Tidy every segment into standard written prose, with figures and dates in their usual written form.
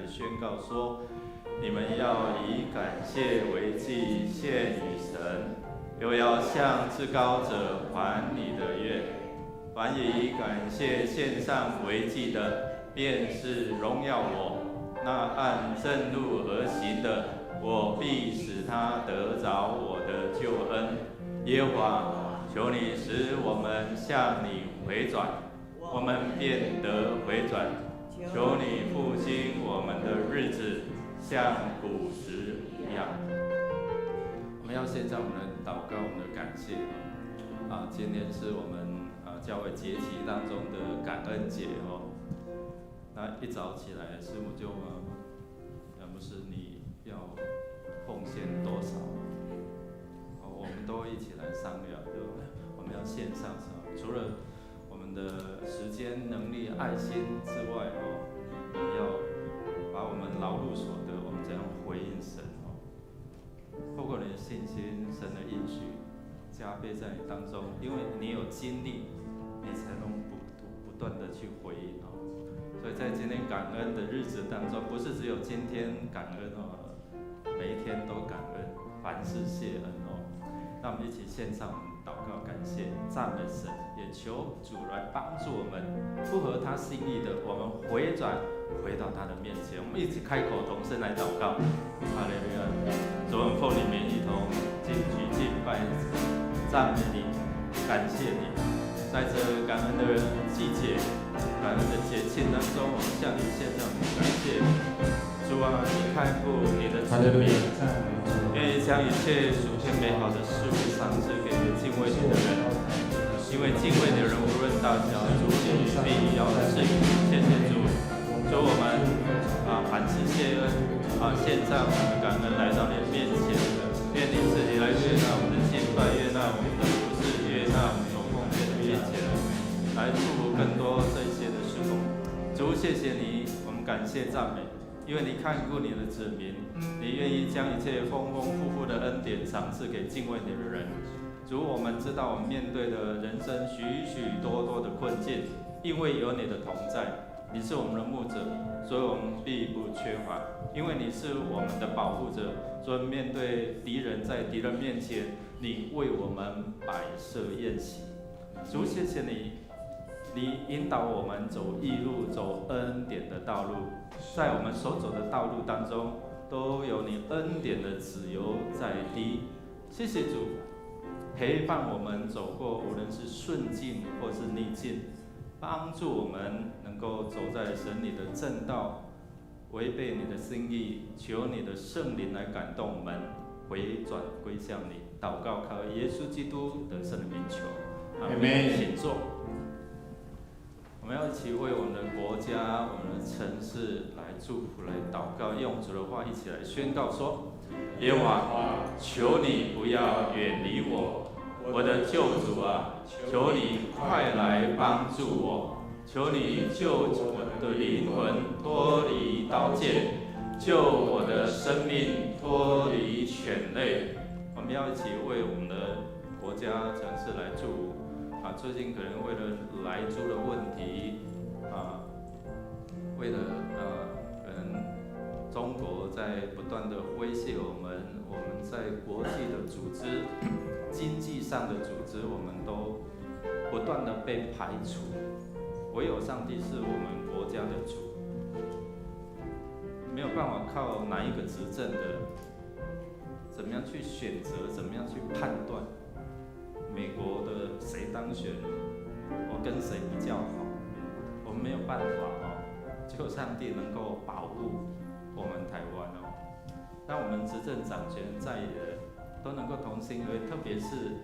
宣告说：你们要以感谢为祭献与神，又要向至高者还你的愿。凡以感谢献上为祭的，便是荣耀我；那按正路而行的，我必使他得着我的救恩。耶和华，求你使我们向你回转，我们便得回转。求你复兴我们的日子，像古时一样。我们要献上我们的祷告，我们的感谢。今天是我们教会节期当中的感恩节哦。那一早起来，师母就牧师你要奉献多少？我们都一起来商量，就我们要献上什么？除了我们的时间、能力、爱心之外，我们要把我们劳碌所得，我们怎样回应神？透过你的信心，神的应许加倍在你当中，因为你有经历，你才能不断的去回应。所以在今天感恩的日子当中，不是只有今天感恩每一天都感恩，凡事谢恩让我们一起献上祷告、感谢、赞美神，也求主来帮助我们，符合他心意的，我们回转回到他的面前。我们一起开口同声来祷告。哈利路亚！主，我们奉你名一同进去敬拜、赞美你、感谢你。在这感恩的季节、感恩的节庆当中，我们向你献上感谢。主啊，你看顾你的子民，愿意将一切属天美好的事物赏赐给敬畏你的人，因为敬畏你的人无论大小，主你必要赐予。谢谢主，主我们凡事谢恩献上我们的感恩来到你的面前，愿你自己来悦纳我们的敬拜，悦纳我们的服事，悦纳我们所奉献的面前，来祝福更多这些的事工。主，谢谢你，我们感谢赞美。因为你看顾你的子民，你愿意将一切丰丰富富的恩典赏赐给敬畏你的人。主，我们知道我们面对的人生许许多多的困境，因为有你的同在，你是我们的牧者，所以我们必不缺乏。因为你是我们的保护者，所以面对敌人，在敌人面前，你为我们摆设宴席。主，谢谢你，你引导我们走义路，走恩典的道路，在我们所走的道路当中，都有你恩典的子油在滴。谢谢主，陪伴我们走过无论是顺境或是逆境，帮助我们能够走在神你的正道，违背你的心意，求你的圣灵来感动我们，回转归向你。祷告靠耶稣基督得胜的名求，阿们。请坐。我们要一起为我们的国家、我们的城市来祝福、来祷告，用主的话一起来宣告说：耶和华，求你不要远离我，我的救主啊，求你快来帮助我，求你救我的灵魂脱离刀剑，救我的生命脱离犬类。我们要一起为我们的国家、城市来祝福。最近可能为了莱猪的问题，为了可能中国在不断的威胁我们在国际的组织、经济上的组织，我们都不断的被排除。唯有上帝是我们国家的主，没有办法靠哪一个执政的，怎么样去选择，怎么样去判断。美国的谁当选，我跟谁比较好，我们没有办法求上帝能够保护我们台湾让我们执政掌权在野的都能够同心合意，特别是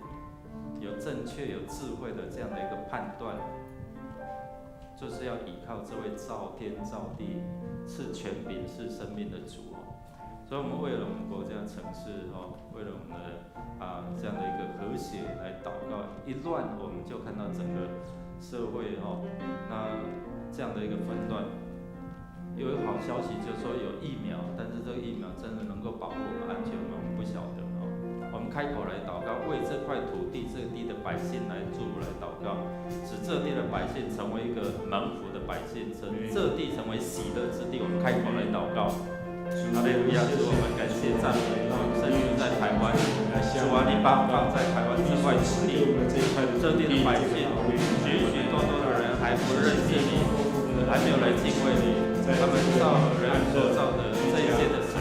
有正确、有智慧的这样的一个判断，就是要依靠这位造天造地、赐权柄、赐生命的主所以我们为了我们国家城市为了我们的这样的一个和谐来祷告。一乱，我们就看到整个社会那这样的一个分段。有一个好消息，就是说有疫苗，但是这个疫苗真的能够保护我们安全吗？我们不晓得我们开口来祷告，为这块土地、这地的百姓来祝福、来祷告，使这地的百姓成为一个蒙福的百姓，使这地成为喜乐之地。我们开口来祷告。哈利路亚！主，我们感谢赞美，甚至在台湾，主啊，你放在台湾这块土地，这地的百姓，许许多多的人还不认识你，还没有来敬畏你，他们造人所造的这一切的神。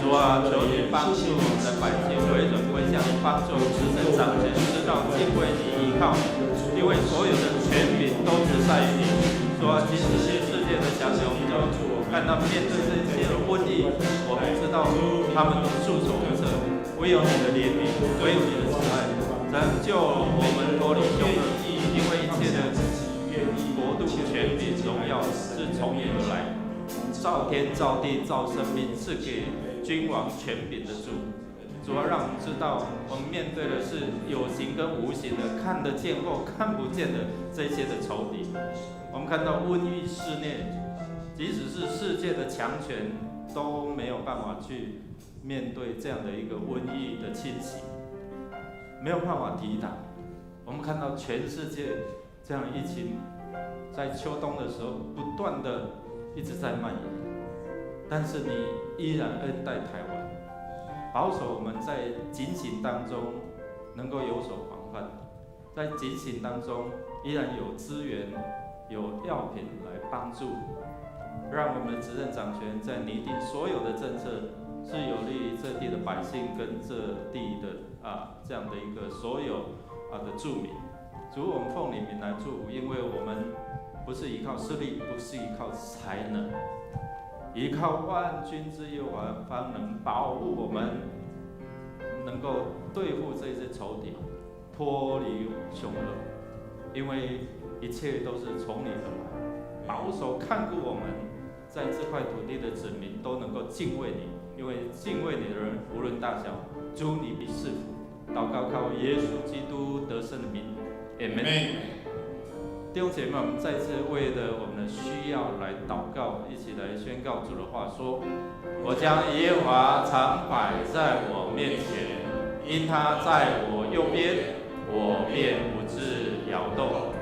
主啊，求你帮助我们的百姓回转归向你，帮助执政掌权知道敬畏你，依靠你，因为所有的权柄都只在于你。主啊，即使是世界的强权，我们就看到面对这些的瘟疫，我们知道他们都束手无策，唯有你的怜悯，唯有你的慈爱，拯救我们脱离凶恶。因为一切的国度、权柄、荣耀是从你而来，造天、造地、造生命，是给君王权柄的主。主要让我们知道，我们面对的是有形跟无形的，看得见或看不见的这些的仇敌。我们看到瘟疫肆虐，即使是世界的强权都没有办法去面对这样的一个瘟疫的侵袭，没有办法抵挡。我们看到全世界这样的疫情，在秋冬的时候不断的一直在蔓延，但是你依然恩待台湾，保守我们在警醒当中能够有所防范，在警醒当中依然有资源、有药品来帮助，让我们的执政掌权在拟定所有的政策是有利于这地的百姓跟这地的这样的一个所有的住民。主，我们奉你名来祝福，因为我们不是依靠势力，不是依靠才能，依靠万军之耶和华方能保护我们，能够对付这些仇敌，脱离凶恶。因为一切都是从你而来，保守看顾我们在这块土地的子民都能够敬畏你，因为敬畏你的人无论大小，主你必赐福。祷告靠耶稣基督得胜的名，阿们。弟兄姐妹，我们再次为了我们的需要来祷告，一起来宣告主的话说：我将耶和华常摆在我面前，因他在我右边，我便不致摇动。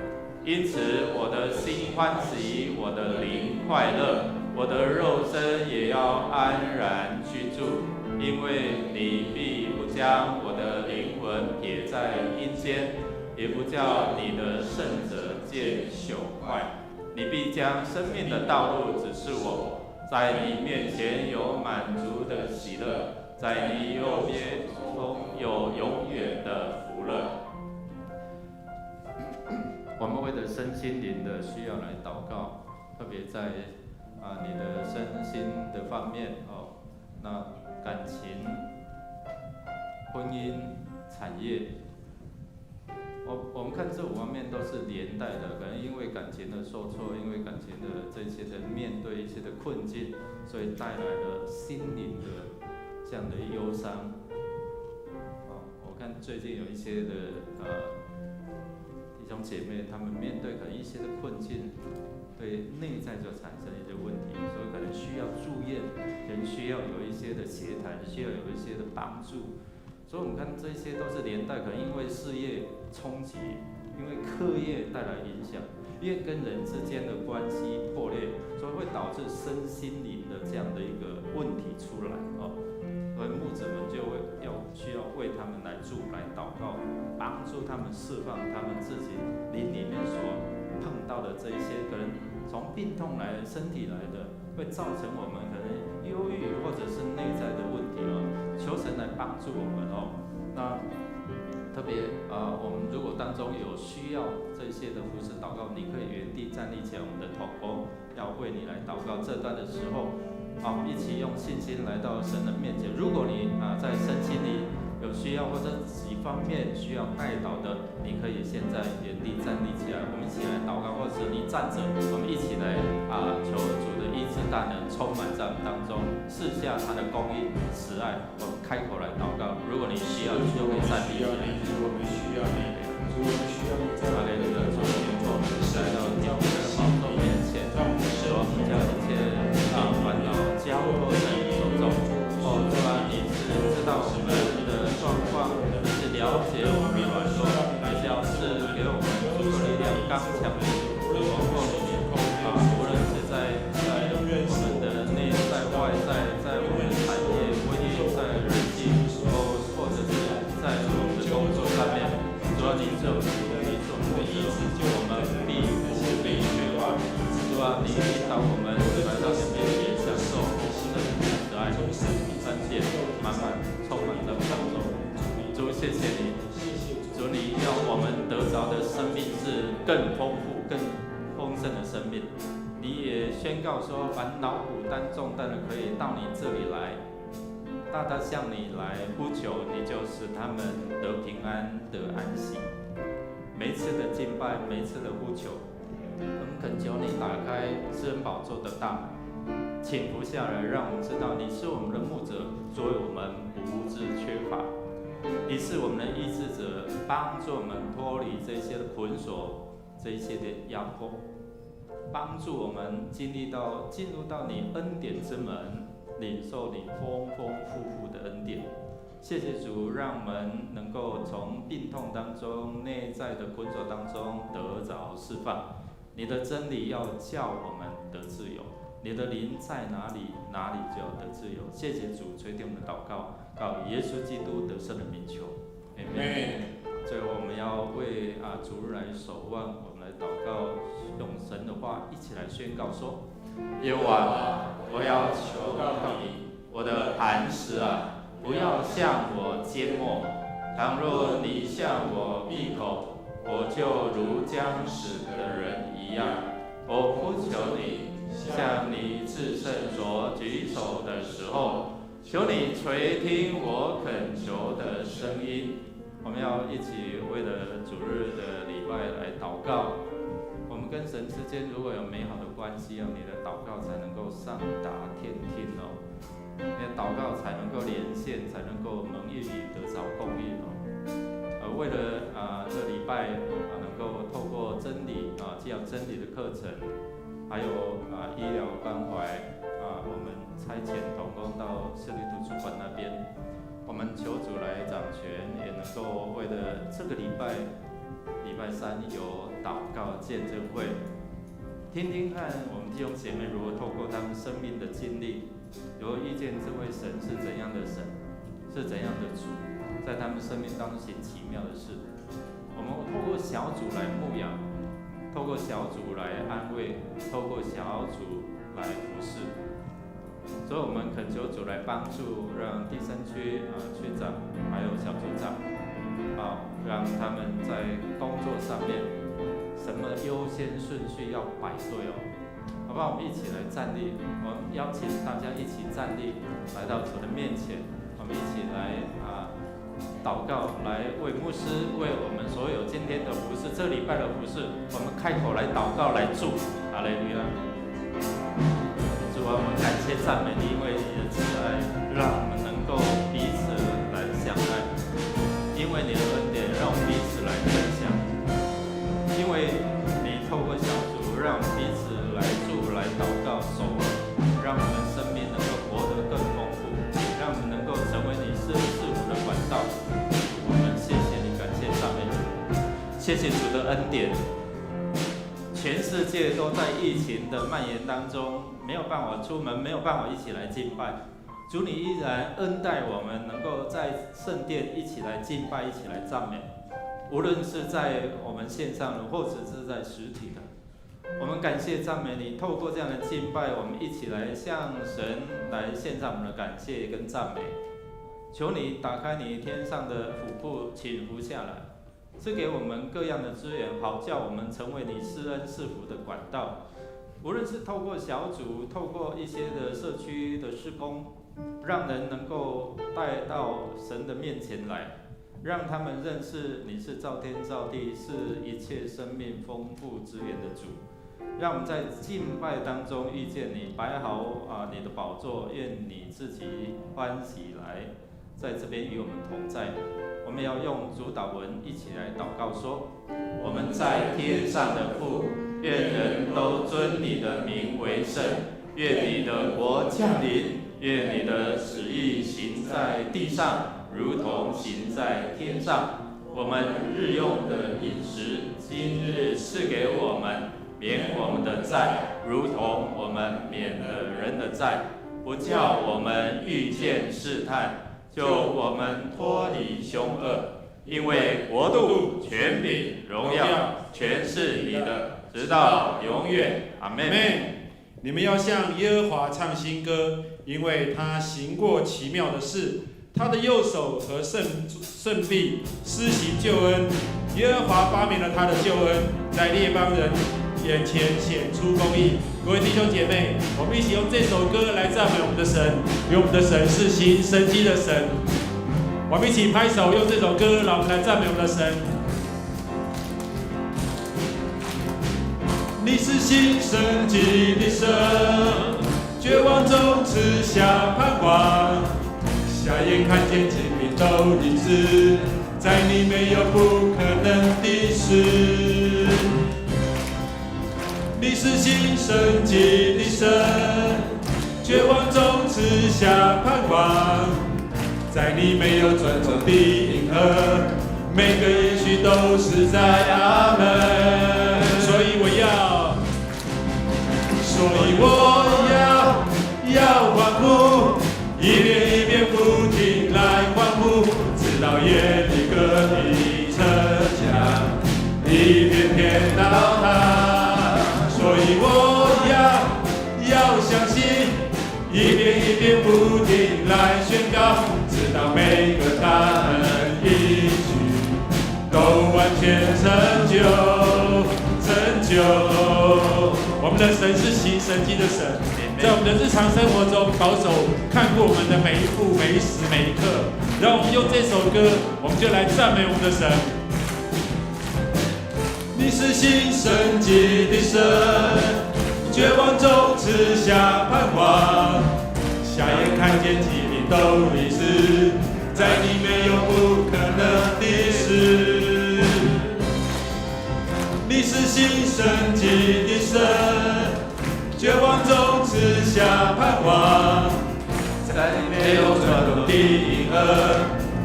因此，我的心欢喜，我的灵快乐，我的肉身也要安然居住，因为你必不将我的灵魂撇在阴间，也不叫你的圣者见朽坏。你必将生命的道路指示我，在你面前有满足的喜乐，在你右边有永远的福乐。我们为了身心灵的需要来祷告，特别在你的身心的方面哦，那感情、婚姻、产业，我们看这5方面都是连带的，可能因为感情的受挫，因为感情的这些的面对一些的困境，所以带来了心灵的这样的忧伤。我看最近有一些的弟兄姐妹，他们面对可能一些的困境，对内在就产生一些问题，所以可能需要住院，可能需要有一些的协谈，需要有一些的帮助。所以我们看这些都是连带，可能因为事业冲击，因为课业带来影响，因为跟人之间的关系破裂，所以会导致身心灵的这样的一个问题出来哦。所以牧者们就需要为他们来祷告，帮助他们释放他们自己灵里面所碰到的这一些可能从病痛来的、身体来的，会造成我们可能忧郁或者是内在的问题哦。求神来帮助我们哦。那特别我们如果当中有需要这些的服侍祷告，你可以原地站立起来，我们的同工要为你来祷告。这段的时候，一起用信心来到神的面前。如果你在身心里有需要或者几方面需要代祷的，你可以现在原地站立起来，我们一起来祷告，或者是你站着，我们一起来求主的医治大能充满在我们当中，赐下他的公义慈爱。我们开口来祷告，如果你需要，你就可以站立起来。我们需要你，我们需要你，哈利路亚！主，我们来到你的宝座面前，我们将一切烦恼交托在你手中。主啊，你是知道我们的状况，你是了解我们的软弱，你是要赐给我们足够力量、刚强的主。无论是在我们的内在、外在，在我们的产业、婚姻、在人际，或者是在我们的工作上面，主啊，你是有主，你是我们的主，我们必不被缺乏。主啊，你引导我们来到你面前，享受神的慈爱、恩典，满满充满在我们当中。主，谢谢你，主，你要我们得着的生命是更丰富、更丰盛的生命。你也宣告说，凡劳苦担重担的，可以到你这里来，大大向你来呼求，你就使他们得平安、得安息。每一次的敬拜，每一次的呼求，我们恳求你打开施恩宝座的大门，请伏下来，让我们知道你是我们的牧者，所以我们不致缺乏。你是我们的医治者，帮助我们脱离这些的捆锁，这一些的压迫，帮助我们进入到你恩典之门，领受你丰丰富富的恩典。谢谢主，让我们能够从病痛当中、内在的捆锁当中得着释放。你的真理要叫我们得自由，你的灵在哪里，哪里就要得自由。谢谢主垂听我们的祷告，靠耶稣基督得胜的名求，阿们。最后我们要为主日来守望，我们来祷告，用神的话一起来宣告说：耶和华，我要求告你，我的磐石啊，不要向我缄默。倘若你向我闭口，我就如将死的人一样。我呼求你，向你至圣所举手的时候，求你垂听我恳求的声音。我们要一起为了主日的礼拜来祷告。我们跟神之间如果有美好的关系你的祷告才能够上达天听哦，你的祷告才能够连线，才能够蒙应许得着供应哦。为了这礼拜能够透过真理既要真理的课程，还有医疗关怀我们差遣同工到社区图书馆那边，我们求主来掌权，也能够为了这个礼拜3有祷告见证会，听听看我们弟兄姐妹如何透过他们生命的经历，如何遇见这位神是怎样的神，是怎样的主，在他们生命当中行奇妙的事。我们透过小组来牧养，透过小组来安慰，透过小组来服侍。所以我们恳求主来帮助，让第三区区长还有小组长让他们在工作上面什么优先顺序要摆对好不好？我们一起来站立，我们邀请大家一起站立，来到主的面前，我们一起来祷告，来为牧师，为我们所有今天的服事，这礼拜的服事，我们开口来祷告，来祝哈利路亚。主啊，我们感谢赞美你，因为你的慈爱，让我们能够彼此来相爱；因为你的恩典，让我们彼此来分享；因为你透过小组，让我们彼此来祝、来祷告、守望，让我们生命能够活得更丰富，让我们能够成为你赐福的管道。我们谢谢你，感谢赞美你，谢谢主的恩典。全世界都在疫情的蔓延当中，没有办法出门，没有办法一起来敬拜。主，你依然恩待我们，能够在圣殿一起来敬拜，一起来赞美。无论是在我们线上的，或者是在实体的，我们感谢赞美你。透过这样的敬拜，我们一起来向神来献上我们的感谢跟赞美。求你打开你天上的府库，倾福下来。赐给我们各样的资源，好叫我们成为你施恩赐福的管道。无论是透过小组，透过一些的社区的事工，让人能够带到神的面前来，让他们认识你是造天造地，是一切生命丰富资源的主。让我们在敬拜当中遇见你，摆好你的宝座，愿你自己欢喜来在这边与我们同在。我们要用主祷文一起来祷告说：我们在天上的父，愿人都尊你的名为圣，愿你的国降临，愿你的旨意行在地上，如同行在天上。我们日用的饮食，今日赐给我们，免我们的债，如同我们免了人的债，不叫我们遇见试探，救我们脱离凶恶。因为国度、权柄、荣耀，全是你的，直到永远。阿们。你们要向耶和华唱新歌，因为他行过奇妙的事，他的右手和圣臂施行救恩。耶和华发明了他的救恩，在列邦人眼前显出公义。各位弟兄姐妹，我们一起用这首歌来赞美我们的神，因为我们的神是行神迹的神。我们一起拍手，用这首歌，让我们来赞美我们的神。你是行神迹的神，绝望中赐下盼望，瞎眼看见疾病都医治，在你没有不可能的事。你是行神迹的神，绝望中赐下盼望，在你没有转重的银河，每个也许都是在阿门。所以我要欢呼，一遍一遍不停来欢呼，直到耶利哥的城墙一片片倒塌。所以我要相信，一遍一遍不停来宣告，直到每个他们应许都完全成就。我们的神是行神迹的神，在我们的日常生活中保守看过我们的每一步、每一时、每一刻。让我们用这首歌，我们就来赞美我们的神。你是行神迹的神，绝望中赐下盼望，瞎眼看见疾病都医治，在你没有不可能的事。你是施行神迹的神，绝望中赐下盼望，在没有转动的银河，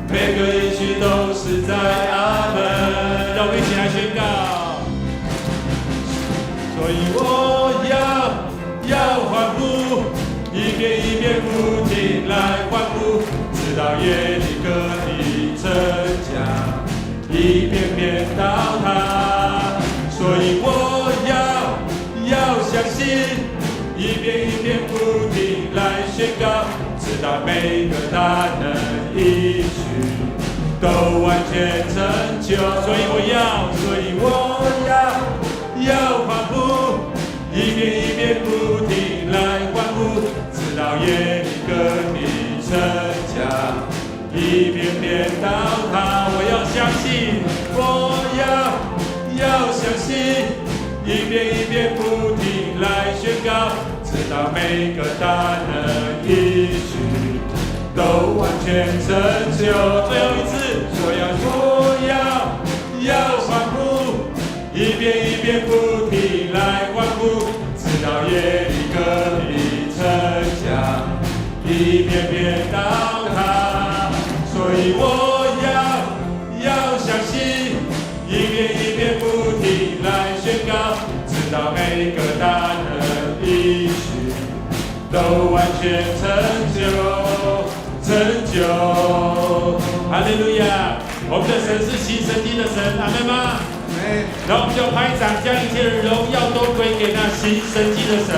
每个应许都是在阿门。让我们一起来宣告。所以我要欢呼，一遍一遍不停来欢呼，直到耶利哥的城墙一遍遍倒塌。所以我要相信，一遍一遍不停来宣告，直到每个大能应许都完全成就。所以我要欢呼，一遍一遍不停来欢呼，直到耶利哥的城墙一遍遍倒塌。我要相信，要相信，一遍一遍不停来宣告，直到每个大能应许都完全成就。最后一次，我要欢呼，一遍一遍不停来欢呼，直到耶利哥的城墙一遍遍倒塌。所以我要相信，一遍一遍不停来宣告，直到每个大能应许都完全成就。哈利路亚！我们的神是行神迹的神，阿们吗？然后我们就拍掌，将一切的荣耀都归给那行神迹的神。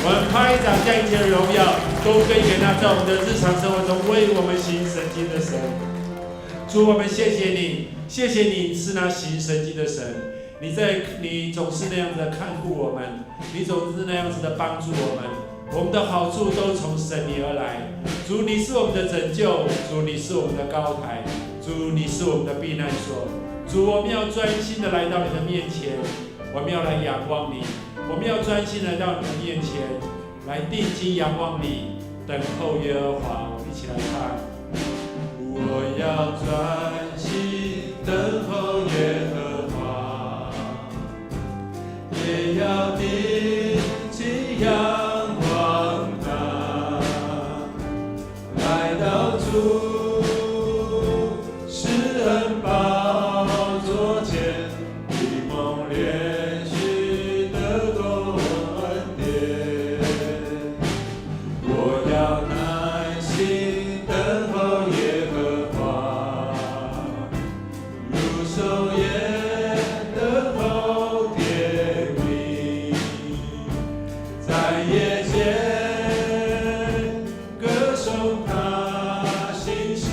我们拍掌，将一切的荣耀都归给那在我们的日常生活中为我们行神迹的神。主，我们谢谢你，谢谢你是那行神迹的神。你总是那样子的看顾我们，你总是那样子的帮助我们。我们的好处都从神你而来。主，你是我们的拯救，主，你是我们的高台，主，你是我们的避难所。主，我们要专心的来到你的面前，我们要来仰望你，我们要专心来到你的面前，来定睛仰望你，等候耶和华。我们一起来唱。我要专心等候耶和华，也要定睛仰望他，来到主施恩宝座前，以梦连续得过恩典。我要耐心等候耶和华，如守夜等候天明，在夜间歌颂他心事，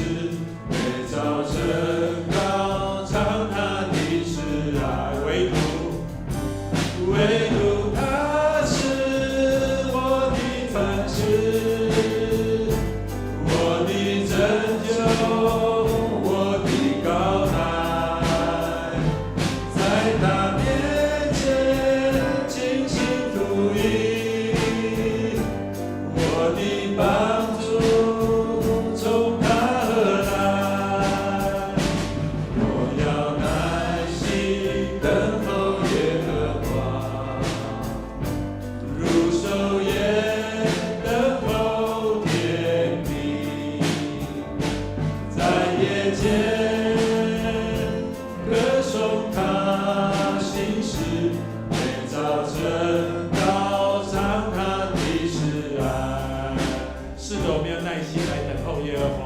每早晨高唱他的慈爱。唯独他是我的磐石，我的拯救，我的高台，在他面前倾心吐意，我的帮助从他而来。我要耐心等候耶和华，如守夜等候天明，在夜间歌颂他心事，每早晨高唱他的慈爱。是的，我们要耐心来等候耶和华。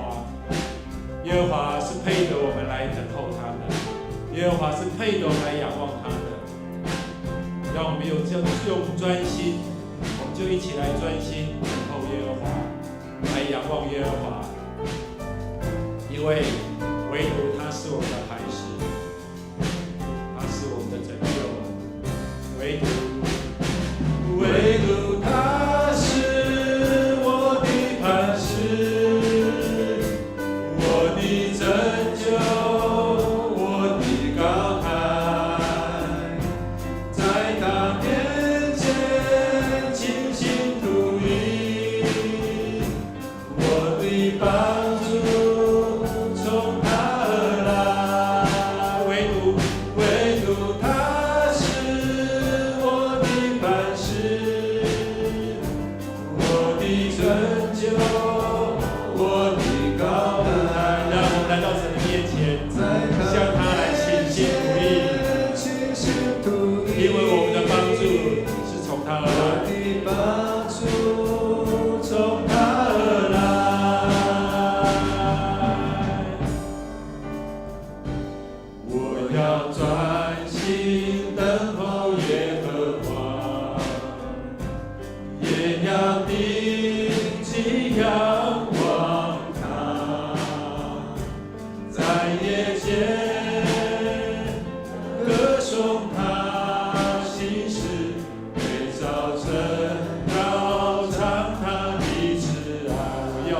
耶和华是配得我们来等候他的，耶和华是配得我们来仰望他的。让我们用专心，我们就一起来专心等候耶和华，来仰望耶和华，因为唯独他是我们的磐石，他是我们的拯救，唯独他是我的磐石，我的拯救，我的高台，在他面前倾心吐意，我的帮助从他而来。唯独他是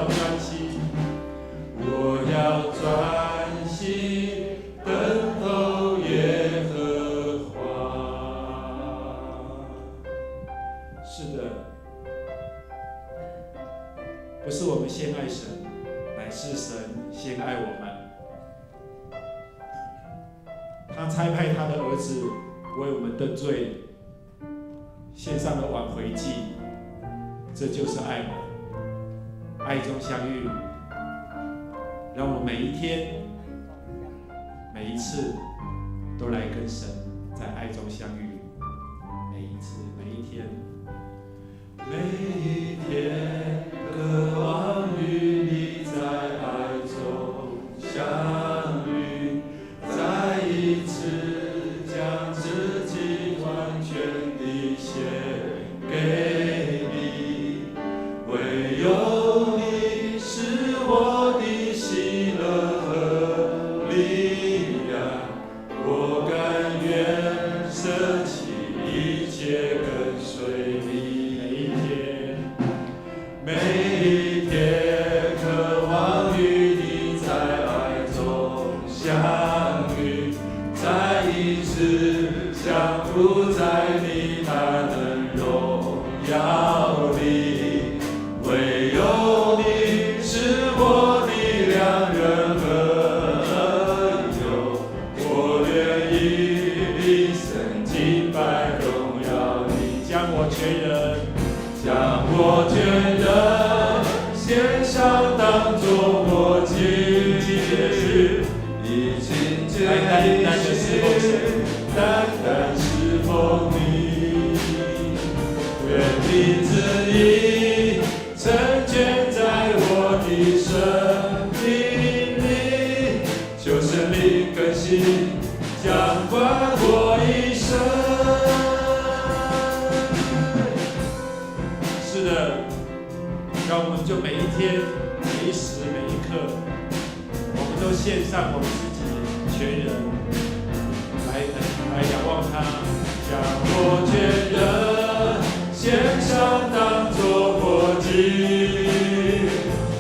要专心，我要专心等候耶和华。是的，不是我们先爱神，乃是神先爱我们。他差派他的儿子为我们的罪献上了挽回祭，这就是爱。爱中相遇，让我们每一天、每一次都来跟神在爱中相遇。每一次、每一天，每一天渴望与你在爱中相遇，再一次将自己完全地献给你，唯有你是我的喜乐和力量，我甘愿舍弃一切跟随你。每一天渴望与你在爱中相遇，再一次降伏在你那能荣耀里，唯有你是我的良人和恩友，我愿意一生敬拜荣耀你，将我全人献上当作活祭，以清洁的心单单侍奉你，愿你旨意成全在我的生命里，求生命更新掌管我一生。是的，让我们就每一天、每一时、每一刻，我们都献上我们自己全人来仰望他，将我全人献上当作活祭，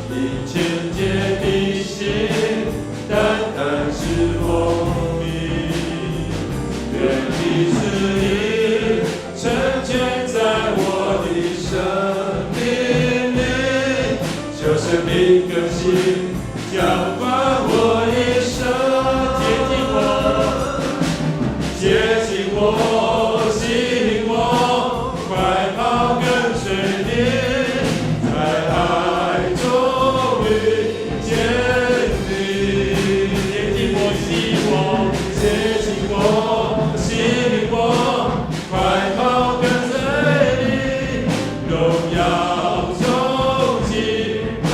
以清洁的心单单侍奉你，愿你旨意成全在我的生命里，求生命更新掌管我一生，接近我，吸引我，快跑跟随你，在爱中遇见你，接近我，吸引我，接近我，吸引我，快跑跟随你，荣耀中敬拜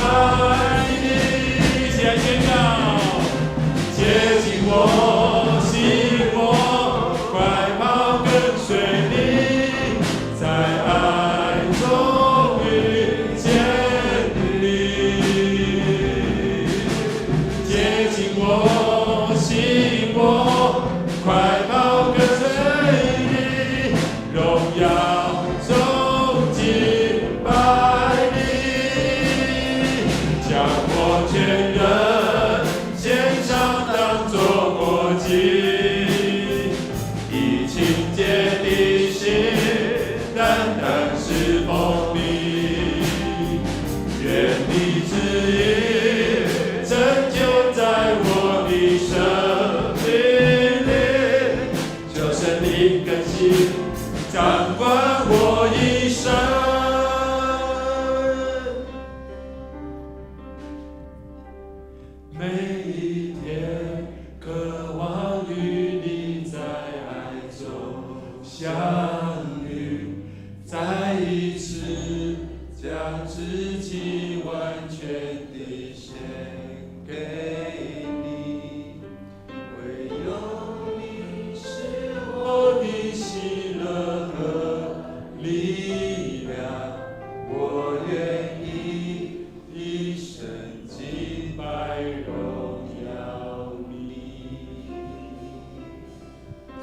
你，一起来宣告，接近我，吸引我。快跑跟随你，在爱中遇见你，接近我，吸引我，快跑跟随你，荣耀中敬拜你，将我全人献上当作活祭。清洁的心，单单侍奉你，愿你旨意成就在我的生命里，求生命更新掌管我一生。每一天渴望与你在爱中相遇，再一次将自己完全地献给你，唯有你是我的喜乐和力量，我愿意一生敬拜荣耀你。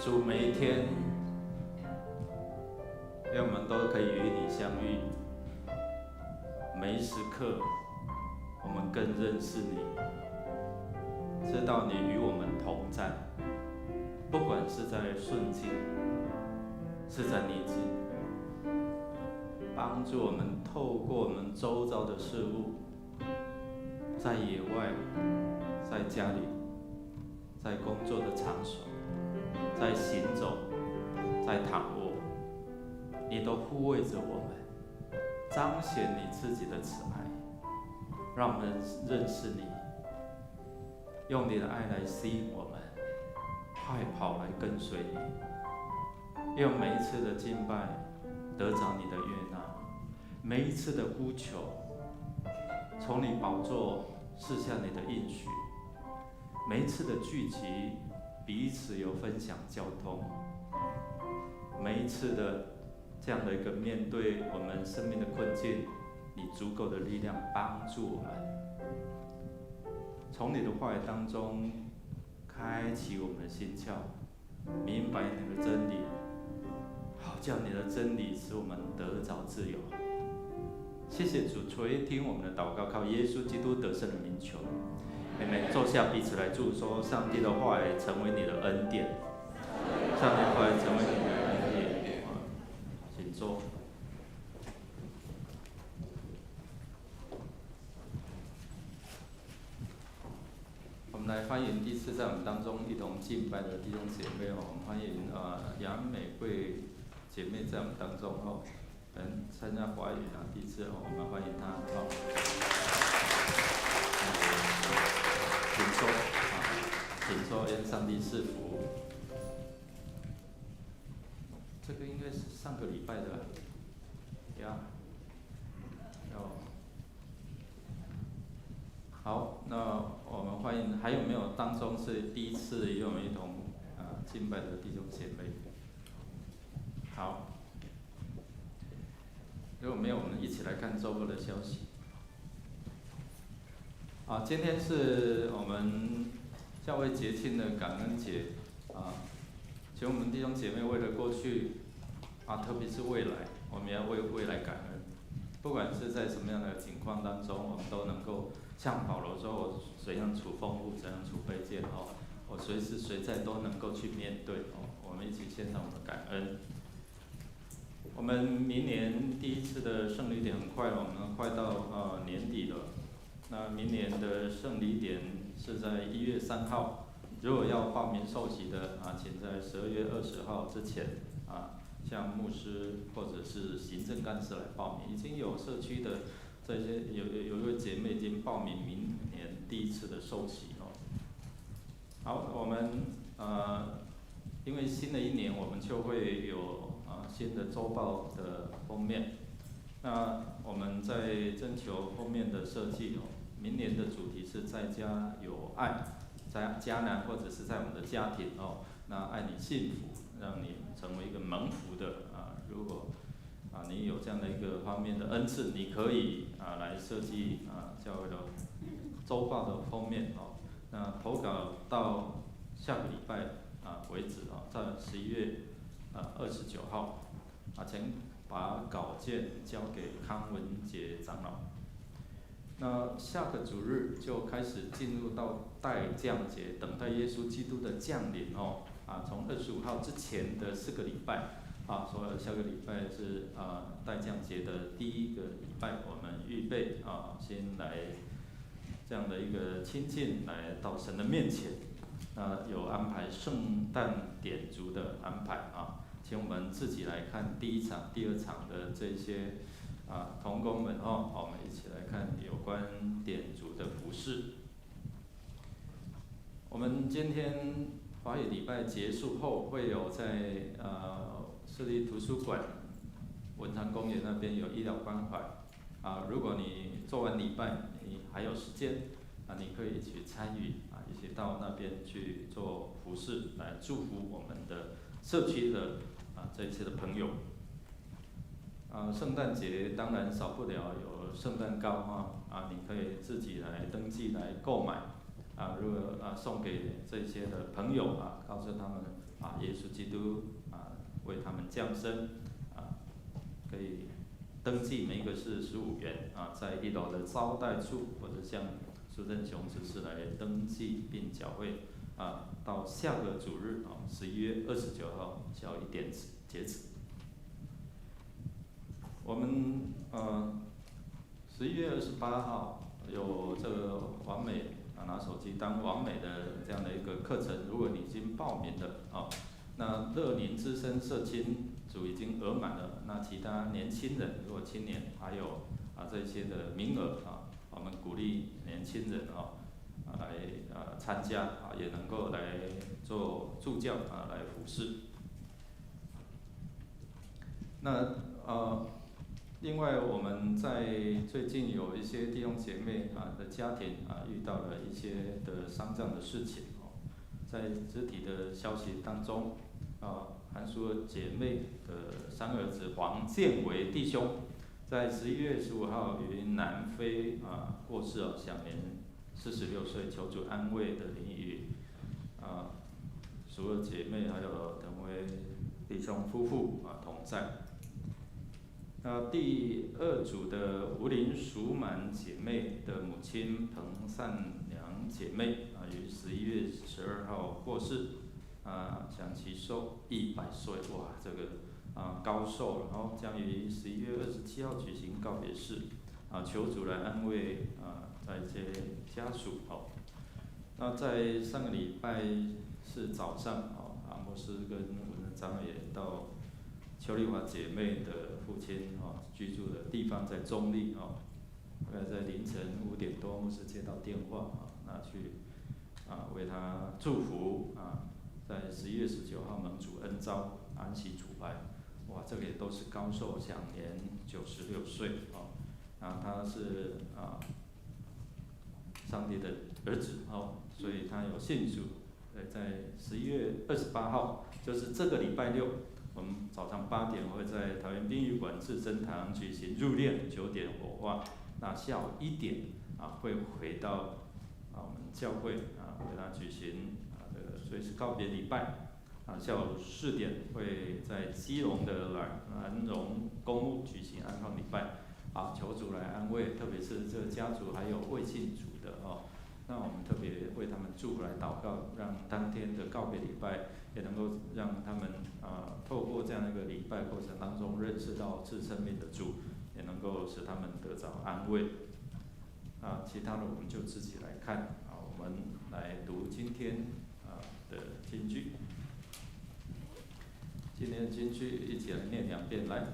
主，每一天，让我们都可以与你相遇，每一时刻们更认识你，知道你与我们同在，不管是在顺境，是在逆境，帮助我们透过我们周遭的事物，在野外，在家里，在工作的场所，在行走，在躺卧，你都护卫着我们，彰显你自己的慈爱，让我们认识你，用你的爱来吸引我们，快跑来跟随你，用每一次的敬拜得着你的悦纳，每一次的呼求，从你宝座赐下你的应许，每一次的聚集，彼此有分享交通，每一次的这样的一个面对我们生命的困境，你足够的力量帮助我们，从你的话语当中开启我们的心窍，明白你的真理，好叫你的真理使我们得着自由。谢谢主垂听我们的祷告，靠耶稣基督得胜的名求。妹妹坐下，彼此来祝说：上帝的话语成为你的恩典，上帝的话语成为你的恩典。请坐。我们来欢迎第一次在我们当中一同敬拜的弟兄姐妹哦，我们欢迎杨美惠姐妹在我们当中哦，参加华语第一次哦，我们欢迎她哦。请说请说，愿上帝赐福。这个应该是上个礼拜的呀。好，那我们欢迎，还有没有当中是第一次与我们一同敬拜的弟兄姐妹？好，如果没有，我们一起来看周末的消息。今天是我们教会节庆的感恩节请我们弟兄姐妹为了过去特别是未来，我们要为未来感恩。不管是在什么样的情况当中，我们都能够像保罗说：“我怎样处丰富，怎样处卑贱我随时随在都能够去面对我们一起献上我们的感恩。我们明年第一次的圣礼点很快了，我们快到年底了。那明年的圣礼点是在1月3号，如果要报名受洗的请在12月20号之前向牧师或者是行政干事来报名。已经有社区的这些有一位姐妹已经报名明年第一次的受洗好，我们因为新的一年我们就会有新的周报的封面。那我们在征求封面的设计明年的主题是在家有爱，在迦南或者是在我们的家庭那爱你幸福，让你成为一个蒙福的如果你有这样的一个方面的恩赐，你可以来设计教会的周报的封面那投稿到下个礼拜为止在11月29号请把稿件交给康文杰长老。那下个主日就开始进入到待降节，等待耶稣基督的降临从25号之前的4个礼拜所以下个礼拜是待降节的第一个礼拜，我们预备先来这样的一个亲近，来到神的面前。有安排圣诞点烛的安排请我们自己来看第一场、第二场的这些同工们我们一起来看有关点烛的服事。我们今天华语礼拜结束后，会有在市立图书馆、文昌公园那边有医疗关怀如果你做完礼拜，你还有时间你可以去参与一起到那边去做服事，来祝福我们的社区的这一次的朋友。圣诞节当然少不了有圣诞糕你可以自己来登记来购买如果送给这些的朋友告诉他们耶稣基督为他们降生可以登记每个是15元啊，在1楼的招待处或者向苏振雄执事来登记并缴费啊，到下个主日啊11月29号下午1点截止。我们11月28号有这个完美拿手机当完美的这样的一个课程，如果你已经报名了啊，那乐龄资深社青组已经额满了，那其他年轻人如果青年还有这些的名额啊，我们鼓励年轻人来参加也能够来做助教来服侍。那另外我们在最近有一些弟兄姐妹的家庭遇到了一些的丧葬的事情在肢体的消息当中韩淑儿姐妹的三儿子黄建伟弟兄，在11月15号于南非过世享年46岁，求主安慰的灵与淑儿姐妹还有腾威弟兄夫妇同在。第2组的吴林淑满姐妹的母亲彭善良姐妹于11月12号过世，享其寿100岁，哇，这个高寿了，然后将于11月27号举行告别式，求主来安慰在这些家属那在上个礼拜是早上牧师跟文人长也到邱丽华姐妹的父亲居住的地方在中立大概在凌晨5点多，牧师接到电话那去为他祝福在11月19号蒙主恩召安息主怀，哇，这个也都是高寿，享年96岁他是上帝的儿子所以他有信主，在11月28号，就是这个礼拜六。我们早上8点会在桃园殡仪馆至真堂举行入殓，9点火化，那下午1点会回到我们教会为他举行所以是告别礼拜下午4点会在基隆的南荣公墓举行安放礼拜求主来安慰，特别是这个家族还有未信主的那我们特别为他们祝福来祷告，让当天的告别礼拜也能够让他们透过这样的一个礼拜过程当中认识到赐生命的主，也能够使他们得着安慰其他的我们就自己来看我们来读今天的金句。今天的金句一起来念2遍，来。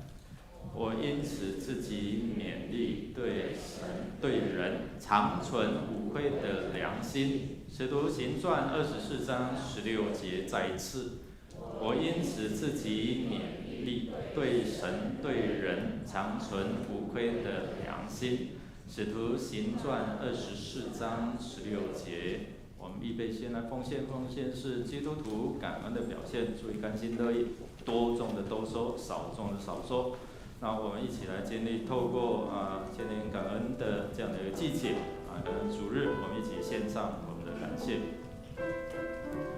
我因此自己勉励对神对人常存无愧的良心。使徒行传24章16节再一次，我因此自己勉励对神对人常存无愧的良心。使徒行传24章16节。我们预备先来奉献，奉献是基督徒感恩的表现，注意甘心乐意，多种的多收，少种的少收。那我们一起来经历，透过千年感恩的这样的一个季节感恩主日，我们一起献上我们的感谢。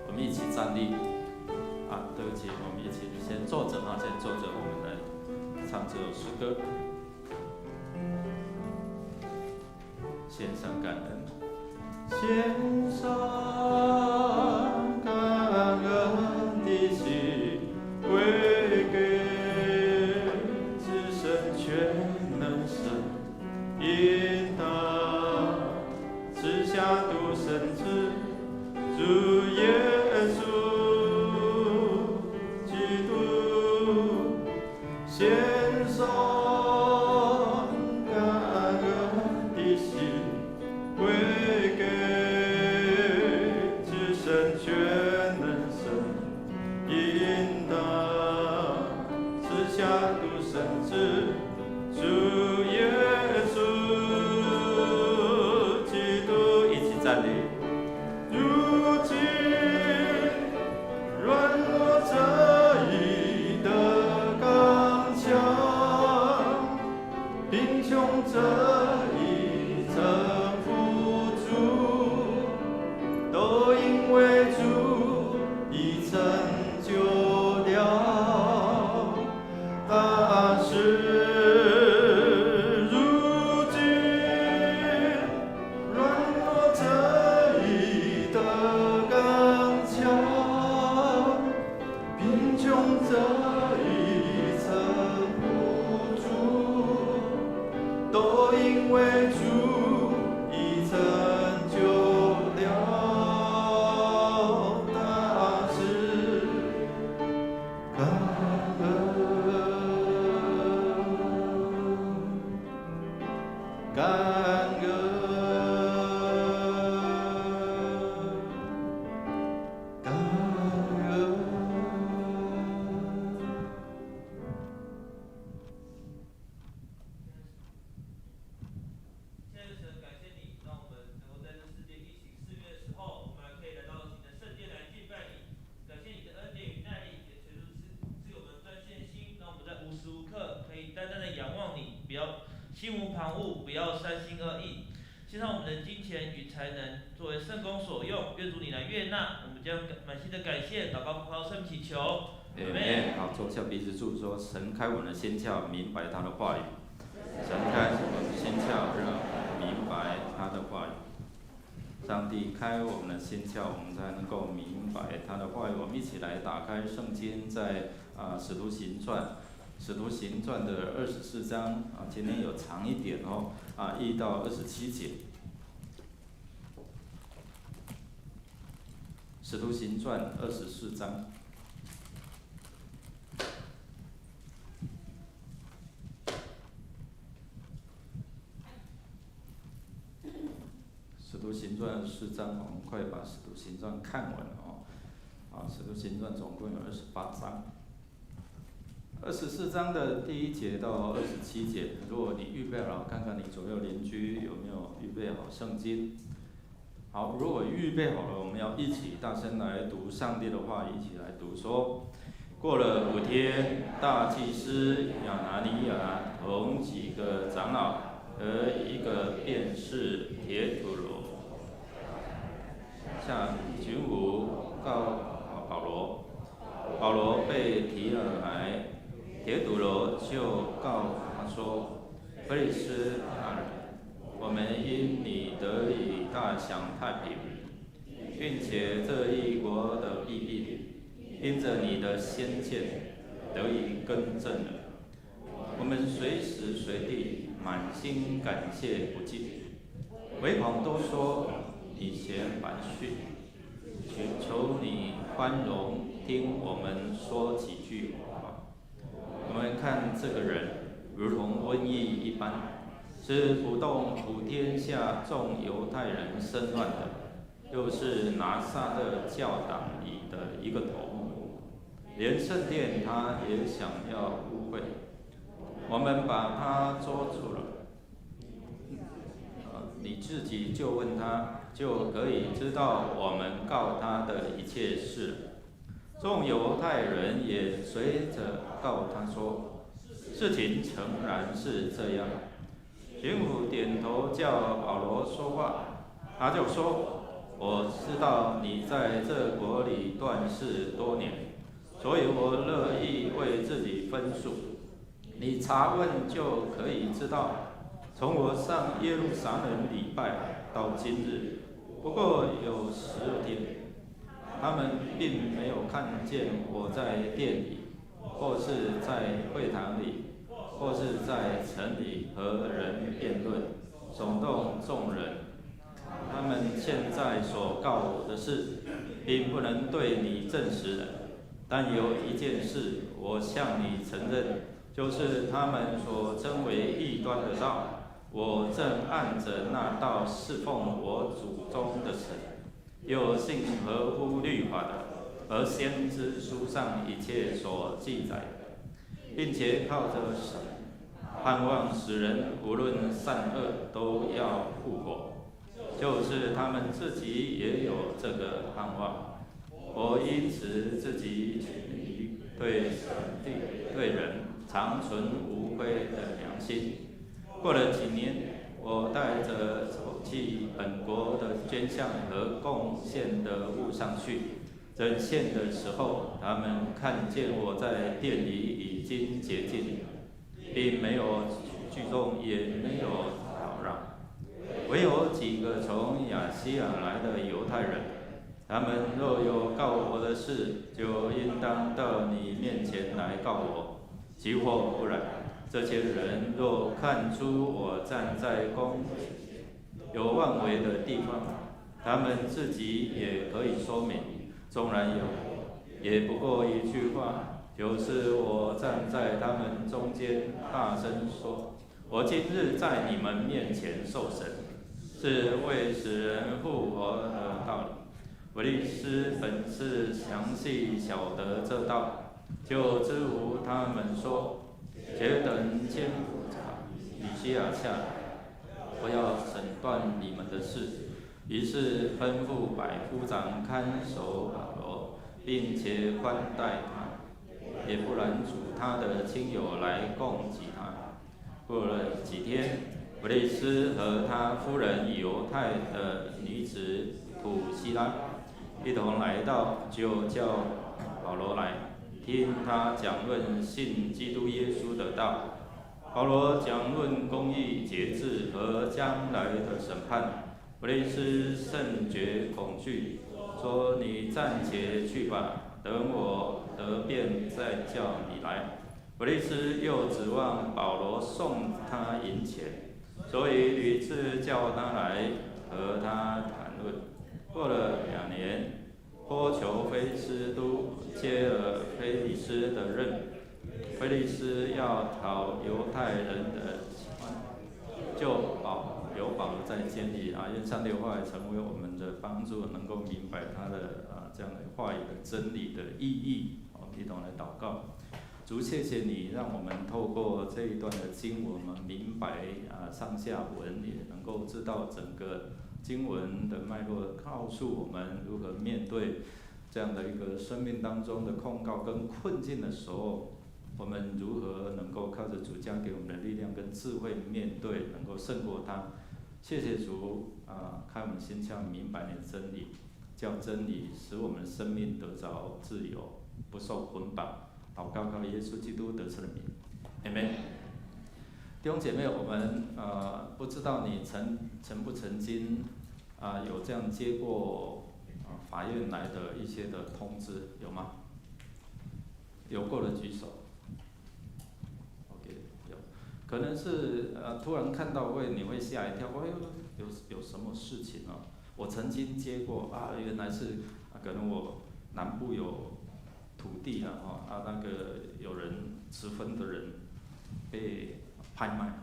我们一起站立对不起，我们一起先坐着先坐着，我们来唱这首诗歌，献上感恩，献上感恩的心归给全能神引导，赐下独生子主耶稣基督，献上感恩的心归给至圣全能神引导，赐下独生子主耶稣基督，一起站立。如今软弱者已得刚强，贫穷者已征服主，都因为主已成就了大事。金钱与才能作为圣工所用，愿主你来悦纳。我们将满心的感谢祷告奉圣祈求。好，坐下彼此祝说，神开我们的心窍，明白他的话语。神开我们的心窍，让我们明白他的话语。上帝开我们的心窍，我们才能够明白他的话语。我们一起来打开圣经，在使徒行传的24章今天有长一点哦，1到27节。使徒行传24章。使徒行传24章，我们快把使徒行传看完了哦。使徒行传总共有28章。24章的第1节到27节，如果你预备好，看看你左右邻居有没有预备好圣经。好，如果预备好了，我们要一起大声来读上帝的话，一起来读说：过了5天，大祭司亚拿尼亚同几个长老和一个辩士铁土罗向巡抚告保罗，保罗被提了来，铁土罗就告他说：菲利斯大人，我们因你得以大享太平，并且这一国的弊病，因着你的先见得以更正了。我们随时随地满心感谢不尽，唯恐都说你嫌繁絮，求你宽容，听我们说几句话。我们看这个人如同瘟疫一般，是鼓动普天下众犹太人生乱的，又是拿撒勒教党里的一个头目，连圣殿他也想要污秽。我们把他捉住了，你自己就问他，就可以知道我们告他的一切事。众犹太人也随着告他说，事情诚然是这样。巡抚点头叫保罗说话，他就说：我知道你在这国里断事多年，所以我乐意为自己分述。你查问就可以知道，从我上耶路撒冷礼拜到今日，不过有15天，他们并没有看见我在殿里，或是在会堂里，或是在城里和人辩论，耸动众人。他们现在所告我的事，并不能对你证实了。但有一件事，我向你承认，就是他们所称为异端的道，我正按着那道侍奉我祖宗的神，又信合乎律法的，而先知书上一切所记载的，并且靠着神，盼望使人无论善恶都要复活，就是他们自己也有这个盼望。我因此自己对对人常存无亏的良心。过了几年，我带着筹集本国的捐项和贡献的物上去，整献的时候，他们看见我在店里已经洁净，并没有聚众，也没有扰攘。唯有几个从亚细亚来的犹太人，他们若有告我的事，就应当到你面前来告我；即或不然，这些人若看出我站在公有妄为的地方，他们自己也可以说明。纵然有，也不过一句话，就是我站在他们中间，大声说：我今日在你们面前受审，是为使人复活的道理。腓力斯本是详细晓得这道，就支吾他们说：且等千夫长以西亚下来，不要审断你们的事。于是吩咐百夫长看守保罗，并且宽待他，也不拦阻他的亲友来供给他。过了几天，腓力斯和他夫人犹太的女子土西拉一同来到，就叫保罗来，听他讲论信基督耶稣的道。保罗讲论公义、节制和将来的审判。腓力斯甚觉恐惧，说：“你暂且去吧，等我得便再叫你来。”腓力斯又指望保罗送他银钱，所以屡次叫他来和他谈论。过了2年，波求菲斯都接了腓力斯的任。腓力斯要讨犹太人的喜欢，就留保罗在监里啊，愿上帝的话语成为我们的帮助，能够明白他的这样的话语的真理的意义。我们一同来祷告。主，谢谢你，让我们透过这一段的经文，我们明白上下文，也能够知道整个经文的脉络，告诉我们如何面对这样的一个生命当中的控告跟困境的时候，我们如何能够靠着主将给我们的力量跟智慧面对，能够胜过它。谢谢主开我们心窍，明白你的真理，叫真理使我们的生命得着自由，不受捆绑。祷告靠耶稣基督得胜的名 ，Amen。弟兄姐妹，我们不知道你曾不曾经有这样接过法院来的一些的通知，有吗？有过的举手。OK， 有，可能是突然看到你会吓一跳，有什么事情哦？我曾经接过原来是可能我南部有土地那个有人持分的人被拍卖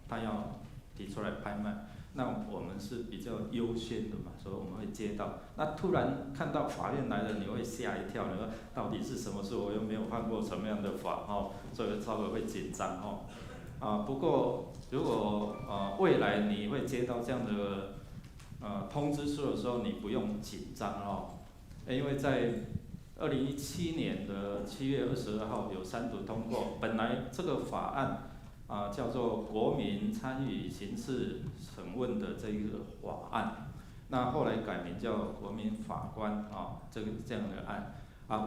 他要提出来拍卖，那我们是比较优先的嘛，所以我们会接到。那突然看到法院来了，你会吓一跳，你说到底是什么事？我又没有犯过什么样的法所以稍微会紧张不过如果未来你会接到这样的通知书的时候，你不用紧张因为在2017年的7月22号有3读通过，本来这个法案叫做国民参与刑事审问的这一个法案，那后来改名叫国民法官这样的案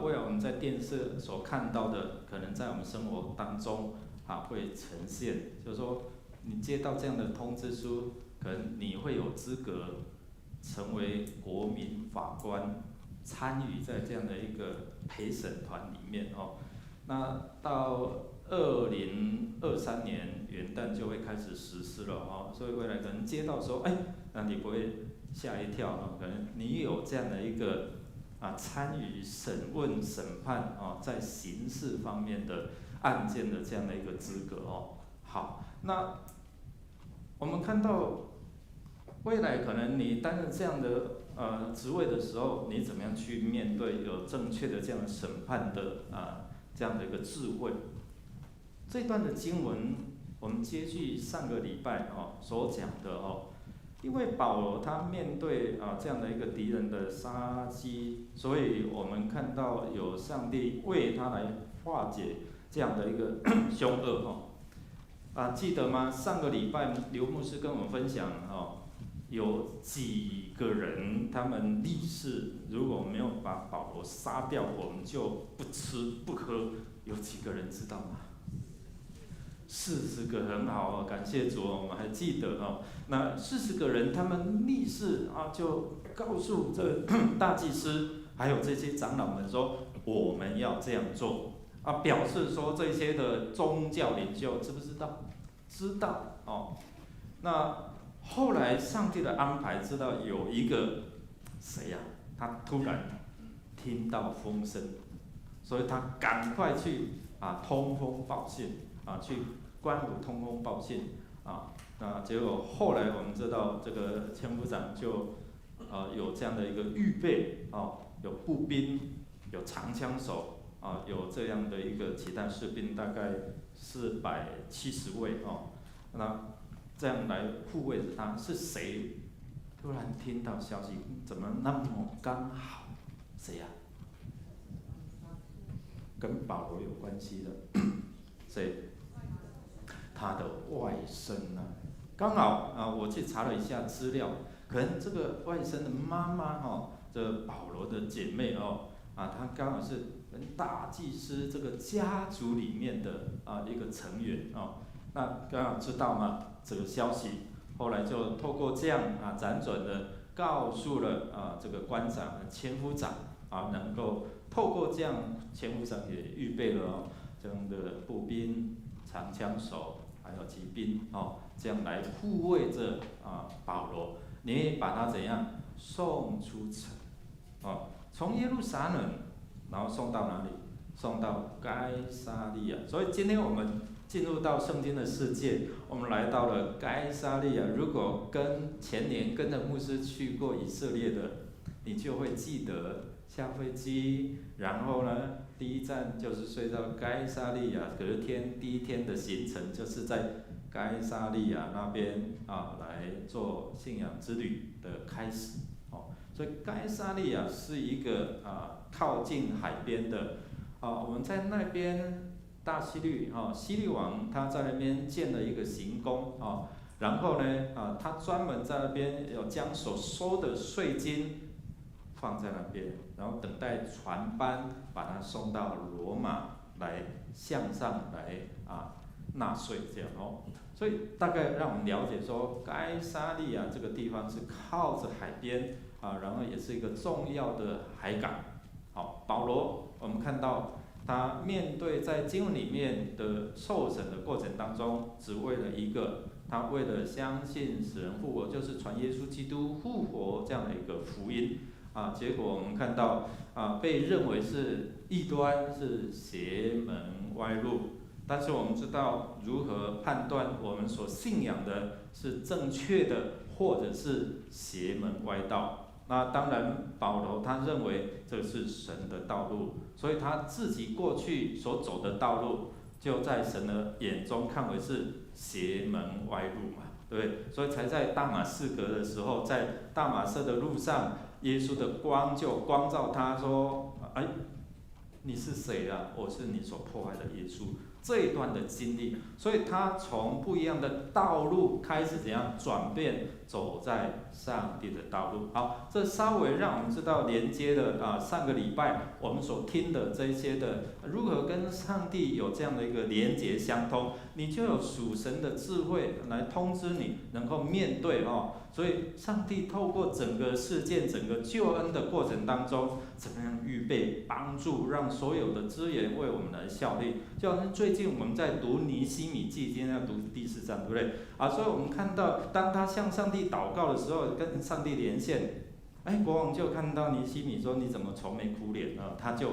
未来我们在电视所看到的，可能在我们生活当中会呈现，就是说你接到这样的通知书，可能你会有资格成为国民法官，参与在这样的一个陪审团里面那到2023年元旦就会开始实施了所以未来可能接到说那你不会吓一跳可能你有这样的一个参与审问审判在刑事方面的案件的这样的一个资格好，那我们看到未来可能你担任这样的职位的时候，你怎么样去面对有正确的这样的审判的这样的一个智慧？这段的经文我们接续上个礼拜所讲的因为保罗他面对这样的一个敌人的杀机，所以我们看到有上帝为他来化解这样的一个凶恶记得吗？上个礼拜刘牧师跟我们分享有几个人他们立誓，如果没有把保罗杀掉，我们就不吃不喝。有几个人知道吗？40个，很好感谢主我们还记得那40个人他们立誓就告诉这大祭司还有这些长老们说，我们要这样做表示说这些的宗教领袖知不知道？知道那后来上帝的安排，知道有一个谁他突然听到风声，所以他赶快去通风报信去官府通风报信那结果后来我们知道这个千夫长就有这样的一个预备有步兵，有长枪手有这样的一个其他士兵，大概470位那这样来护卫着他。是谁突然听到消息，怎么那么刚好？谁跟保罗有关系的谁？他的外甥刚好我去查了一下资料，可能这个外甥的妈妈这保罗的姐妹她刚好是大祭司这个家族里面的一个成员那刚好知道嘛这个消息，后来就透过这样辗转的告诉了这个官长、千夫长能够透过这样，千夫长也预备了这样的步兵、长枪手。还有骑兵这样来护卫着保罗，你把他怎样送出城从耶路撒冷，然后送到哪里？送到该撒利亚。所以今天我们进入到圣经的世界，我们来到了该撒利亚。如果跟前年跟着牧师去过以色列的，你就会记得下飞机，然后呢？第一站就是睡到该撒利亚，隔天第一天的行程就是在该撒利亚那边来做信仰之旅的开始所以该撒利亚是一个靠近海边的我们在那边大希律希律王他在那边建了一个行宫然后呢他专门在那边有将所收的税金放在那边，然后等待船班把它送到罗马来向上来纳税这样所以大概让我们了解说，该撒利亚这个地方是靠着海边然后也是一个重要的海港。保罗我们看到他面对在经文里面的受审的过程当中，只为了一个，他为了相信死人复活，就是传耶稣基督复活这样的一个福音。结果我们看到被认为是异端，是邪门歪路。但是我们知道如何判断我们所信仰的是正确的，或者是邪门歪道。那当然，保罗他认为这是神的道路，所以他自己过去所走的道路，就在神的眼中看为是邪门歪路嘛，对不对？所以才在大马士革的时候，在大马色的路上。耶稣的光就光照他说：“你是谁啊？我是你所迫害的耶稣。”这一段的经历，所以他从不一样的道路开始怎样转变，走在上帝的道路。好，这稍微让我们知道连接了上个礼拜我们所听的这一些的如何跟上帝有这样的一个连结相通，你就有属神的智慧来通知你能够面对所以上帝透过整个事件、整个救恩的过程当中，怎么样预备、帮助，让所有的资源为我们来效力。就好像最近我们在读尼希米记，今天要读第4章，对不对？所以我们看到，当他向上帝祷告的时候，跟上帝连线，国王就看到尼希米说：“你怎么愁眉苦脸呢？”他就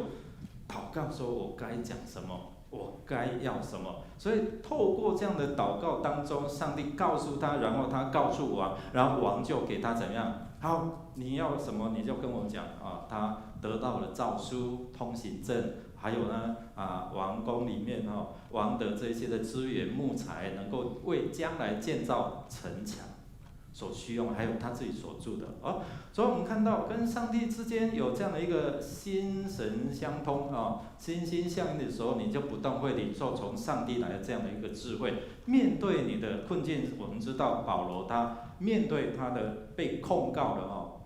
祷告说：“我该讲什么？我该要什么？”所以透过这样的祷告当中，上帝告诉他，然后他告诉王，然后王就给他怎样？好，你要什么你就跟我讲他得到了诏书、通行证，还有呢王宫里面王的这些的资源、木材，能够为将来建造城墙所需用，还有他自己所住的所以我们看到跟上帝之间有这样的一个心神相通心心相印的时候，你就不断会领受从上帝来的这样的一个智慧，面对你的困境。我们知道保罗他面对他的被控告了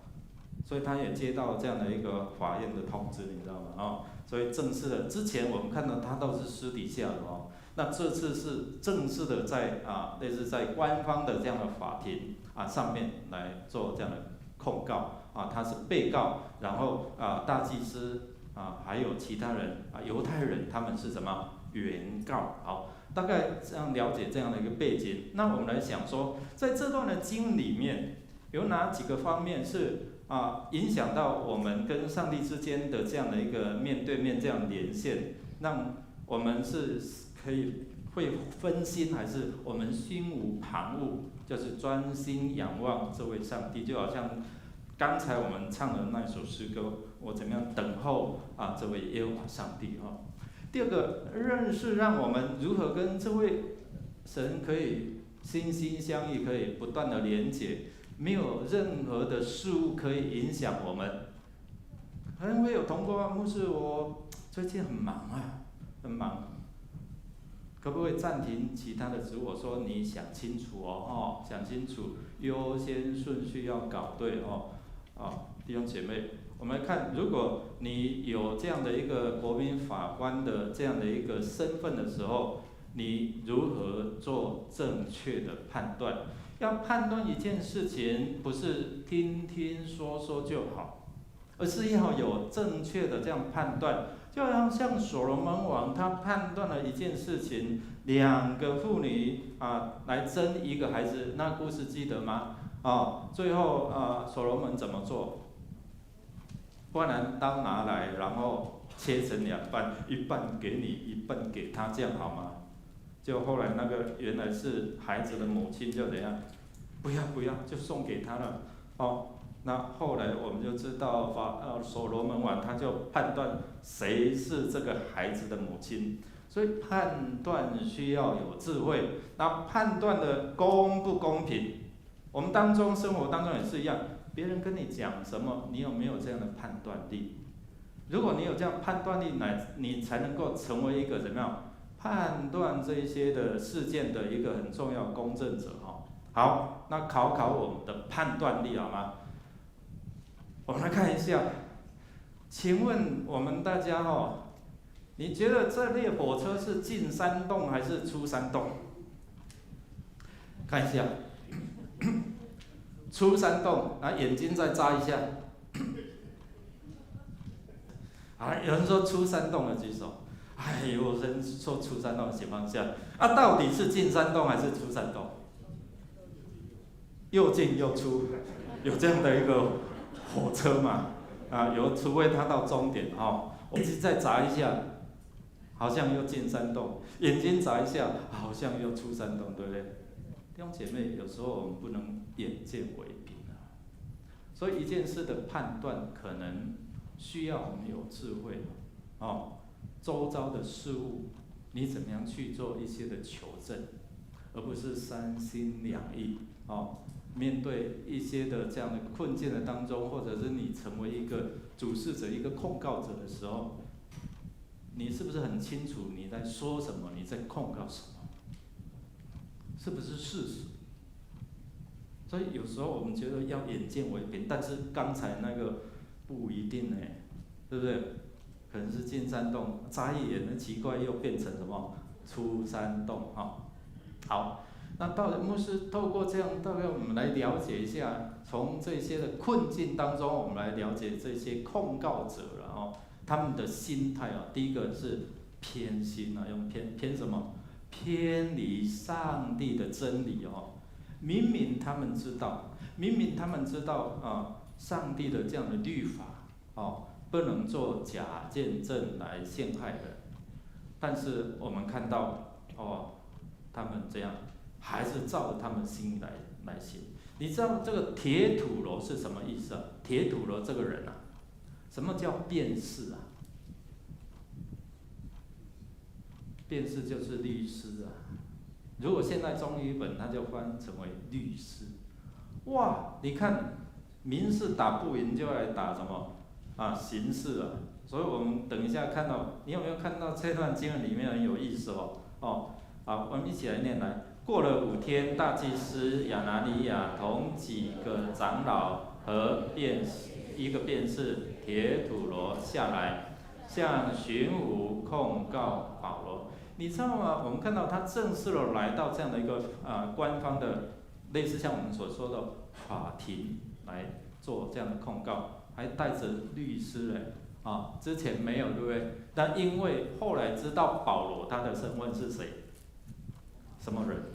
所以他也接到这样的一个法院的通知，你知道吗所以正式的，之前我们看到他都是私底下的那这次是正式的在类似在官方的这样的法庭上面来做这样的控告他是被告，然后大祭司还有其他人犹太人他们是什么原告。好，大概这样了解这样的一个背景。那我们来想说，在这段的经文里面有哪几个方面是影响到我们跟上帝之间的这样的一个面对面这样连线，让我们是可以会分心，还是我们心无旁骛，就是专心仰望这位上帝？就好像刚才我们唱的那首诗歌，我怎么样等候这位耶和华上帝第二个认识，让我们如何跟这位神可以心心相印，可以不断的连结，没有任何的事物可以影响我们。可能会有同工牧师，我最近很忙很忙。可不可以暂停其他的职务？我说你想清楚哦，想清楚，优先顺序要搞对哦。弟兄姐妹，我们看，如果你有这样的一个国民法官的这样的一个身份的时候，你如何做正确的判断？要判断一件事情，不是听听说说就好，而是要有正确的这样判断。就好像所罗门王，他判断了一件事情，2个妇女来争一个孩子，那故事记得吗？最后所罗门怎么做？不然刀拿来，然后切成2半，一半给你，一半给他，这样好吗？就后来那个原来是孩子的母亲就怎样？不要，就送给他了。那后来我们就知道所罗门王他就判断谁是这个孩子的母亲，所以判断需要有智慧。那判断的公不公平？我们生活当中也是一样，别人跟你讲什么，你有没有这样的判断力？如果你有这样判断力，你才能够成为一个怎么样判断这一些的事件的一个很重要公正者好，那考我们的判断力好吗？我们来看一下，请问我们大家你觉得这列火车是进山洞还是出山洞？看一下，出山洞，眼睛再眨一下。有人说出山洞的举手。有人说出山洞的情况下，到底是进山洞还是出山洞？又进又出，有这样的一个火车嘛？除非它到终点我一直再眨一下，好像又进山洞；眼睛眨一下，好像又出山洞，对不对？弟兄姐妹，有时候我们不能眼见为凭所以一件事的判断可能需要我们有智慧周遭的事物，你怎么样去做一些的求证，而不是三心两意面对一些的这样的困境的当中，或者是你成为一个主事者、一个控告者的时候，你是不是很清楚你在说什么，你在控告什么，是不是事实？所以有时候我们觉得要眼见为凭，但是刚才那个不一定对不对？可能是进山洞，眨一眼，奇怪又变成什么出山洞好。那牧师透过这样，大概我们来了解一下，从这些的困境当中，我们来了解这些控告者他们的心态第一个是偏心用偏什么？偏离上帝的真理明明他们知道上帝的这样的律法不能做假见证来陷害人，但是我们看到他们这样。还是照着他们心来行。你知道这个铁土楼是什么意思铁土楼这个人什么叫辩士辩士就是律师如果现在中译本，它就翻成为律师。哇，你看民事打不赢，就来打什么刑事所以我们等一下看到，你有没有看到这段经文里面很有意思好，我们一起来念来。过了5天，大祭司亚拿尼亚同几个长老和一个辩士铁土罗下来，向巡抚控告保罗。你知道吗？我们看到他正式的来到这样的一个官方的，类似像我们所说的法庭来做这样的控告，还带着律师之前没有，对不对？但因为后来知道保罗他的身份是谁，什么人？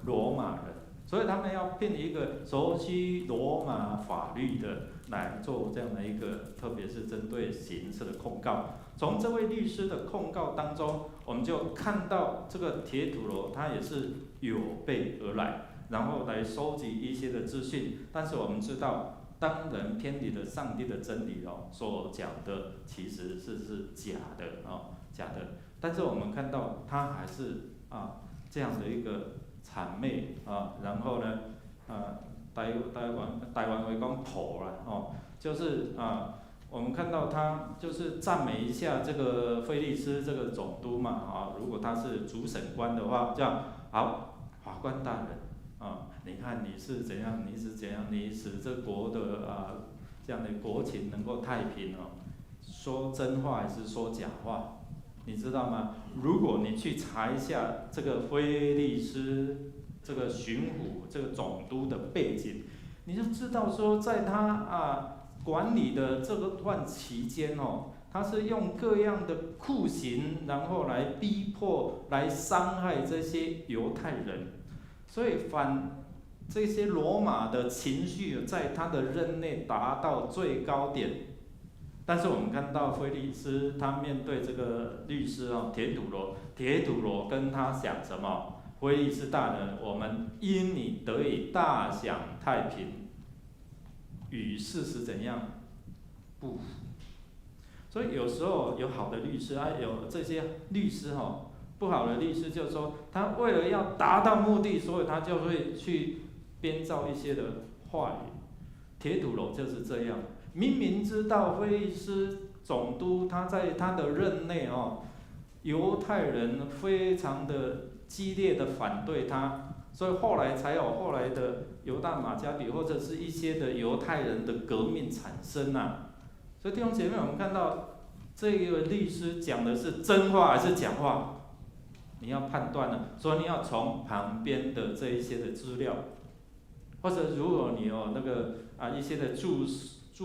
罗马人，所以他们要聘一个熟悉罗马法律的来做这样的一个，特别是针对刑事的控告。从这位律师的控告当中，我们就看到这个铁土罗他也是有备而来，然后来收集一些的资讯。但是我们知道，当人偏离了上帝的真理所讲的其实是假的假的。但是我们看到他还是这样的一个谄媚然后呢台湾会讲土就是我们看到他就是赞美一下这个菲利斯这个总督嘛，啊，如果他是主审官的话，这样好，法官大人，啊，你看你是怎样，你是怎样，你使这国的这样的国情能够太平哦，说真话还是说假话？你知道吗？如果你去查一下这个菲利斯这个巡抚这个总督的背景，你就知道说，在他管理的这个段期间哦，他是用各样的酷刑，然后来逼迫、来伤害这些犹太人，所以这些罗马的情绪在他的任内达到最高点。但是我们看到菲利斯他面对这个律师铁土罗跟他讲什么？菲利斯大人，我们因你得以大享太平，与事实怎样不符？所以有时候有好的律师有这些律师不好的律师就是说，他为了要达到目的，所以他就会去编造一些的话语。铁土罗就是这样，明明知道菲利斯总督他在他的任内犹太人非常的激烈的反对他，所以后来才有后来的犹大马加比或者是一些的犹太人的革命产生所以弟兄姐妹，我们看到这个律师讲的是真话还是假话，你要判断了，所以你要从旁边的这一些的资料，或者如果你有那个一些的注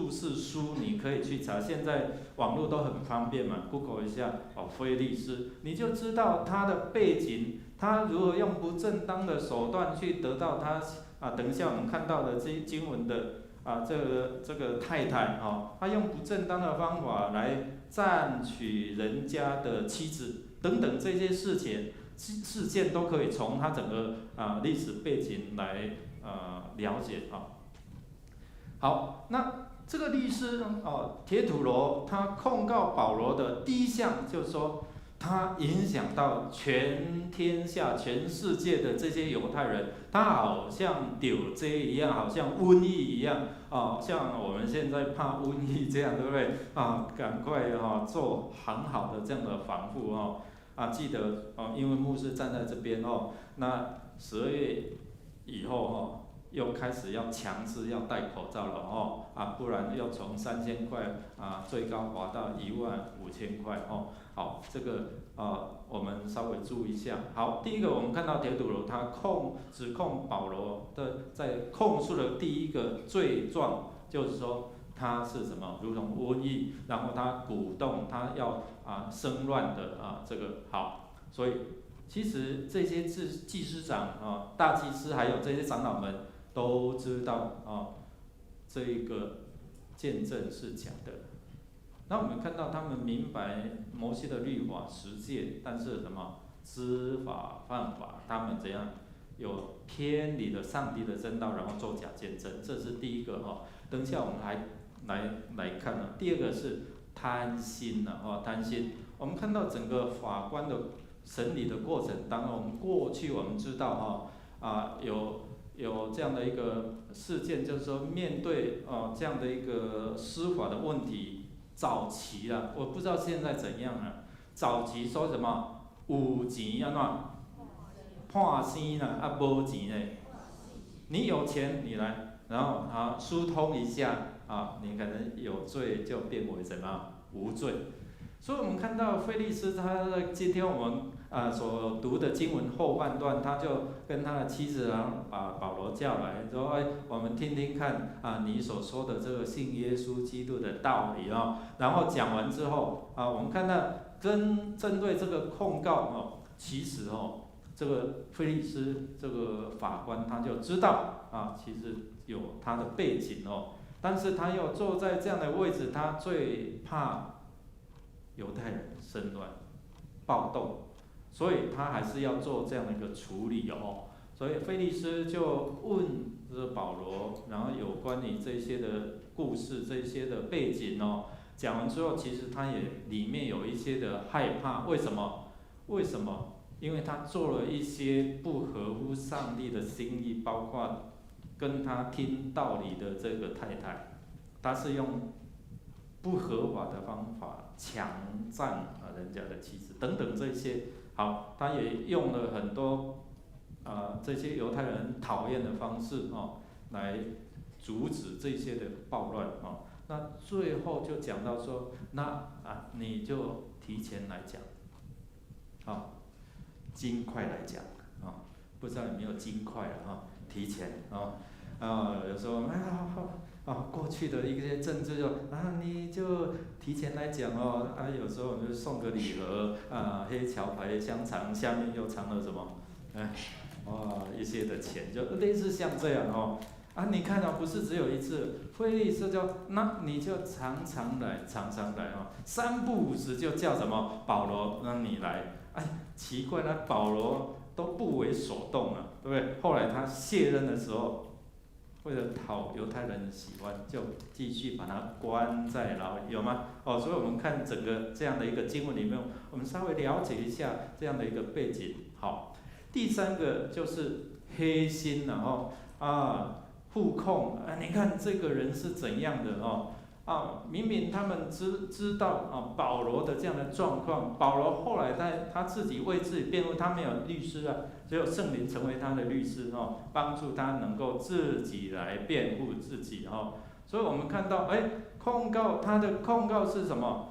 释书，你可以去查，现在网络都很方便嘛 ，Google 一下菲利斯，你就知道他的背景，他如何用不正当的手段去得到他等一下我们看到的这经文的这个太太他用不正当的方法来占取人家的妻子等等这些事件都可以从他整个历史背景来了解好，那这个律师铁土罗他控告保罗的第一项就是说，他影响到全天下、全世界的这些犹太人，他好像丢这一样，好像瘟疫一样像我们现在怕瘟疫这样，对不对赶快做很好的这样的防护记得因为牧师站在这边那12月以后又开始要强制要戴口罩了不然要从3000块最高滑到15000块好，这个我们稍微注意一下。好，第一个我们看到铁土罗他指控保罗的在控诉的第一个罪状，就是说他是什么，如同瘟疫，然后他鼓动他要生乱的这个好，所以其实这些祭司长大祭司还有这些长老们都知道这一个见证是假的。那我们看到他们明白摩西的律法实践，但是什么知法犯法，他们怎样有偏离了上帝的真道，然后做假见证，这是第一个等一下我们来看第二个是贪心贪心。我们看到整个法官的审理的过程当中，过去我们知道有这样的一个事件，就是说面对这样的一个司法的问题，早期我不知道现在怎样早期说什么有钱判生没钱呢？你有钱你来，然后疏通一下你可能有罪就变为什么无罪。所以我们看到菲利斯他今天我们所读的经文后半段，他就跟他的妻子把保罗叫来，说我们听听看你所说的这个信耶稣基督的道理然后讲完之后我们看到针对这个控告其实这个菲利斯这个法官他就知道其实有他的背景但是他又坐在这样的位置，他最怕犹太人生乱暴动，所以他还是要做这样的一个处理所以菲利斯就问这个保罗，然后有关于这些的故事、这些的背景讲完之后，其实他也里面有一些的害怕，为什么？因为他做了一些不合乎上帝的心意，包括跟他听道理的这个太太，他是用不合法的方法强占人家的妻子等等这些。好，他也用了很多这些犹太人讨厌的方式来阻止这些的暴乱那最后就讲到说，那你就提前来讲，尽快来讲不知道有没有尽快了提前有时候过去的一些政治你就提前来讲有时候我们就送个礼盒黑桥牌香肠下面又藏了什么一些的钱，就类似像这样你看不是只有一次，腓力说那你就常常来三不五时就叫什么保罗让你来，奇怪了，保罗都不为所动了，对不对？后来他卸任的时候，为了讨犹太人的喜欢，就继续把他关在牢里，有吗？所以我们看整个这样的一个经文里面，我们稍微了解一下这样的一个背景。好，第三个就是黑心互控你看这个人是怎样的明明他们知道保罗的这样的状况，保罗后来他自己为自己辩护，他没有律师只有圣灵成为他的律师帮助他能够自己来辩护自己所以我们看到他的控告是什么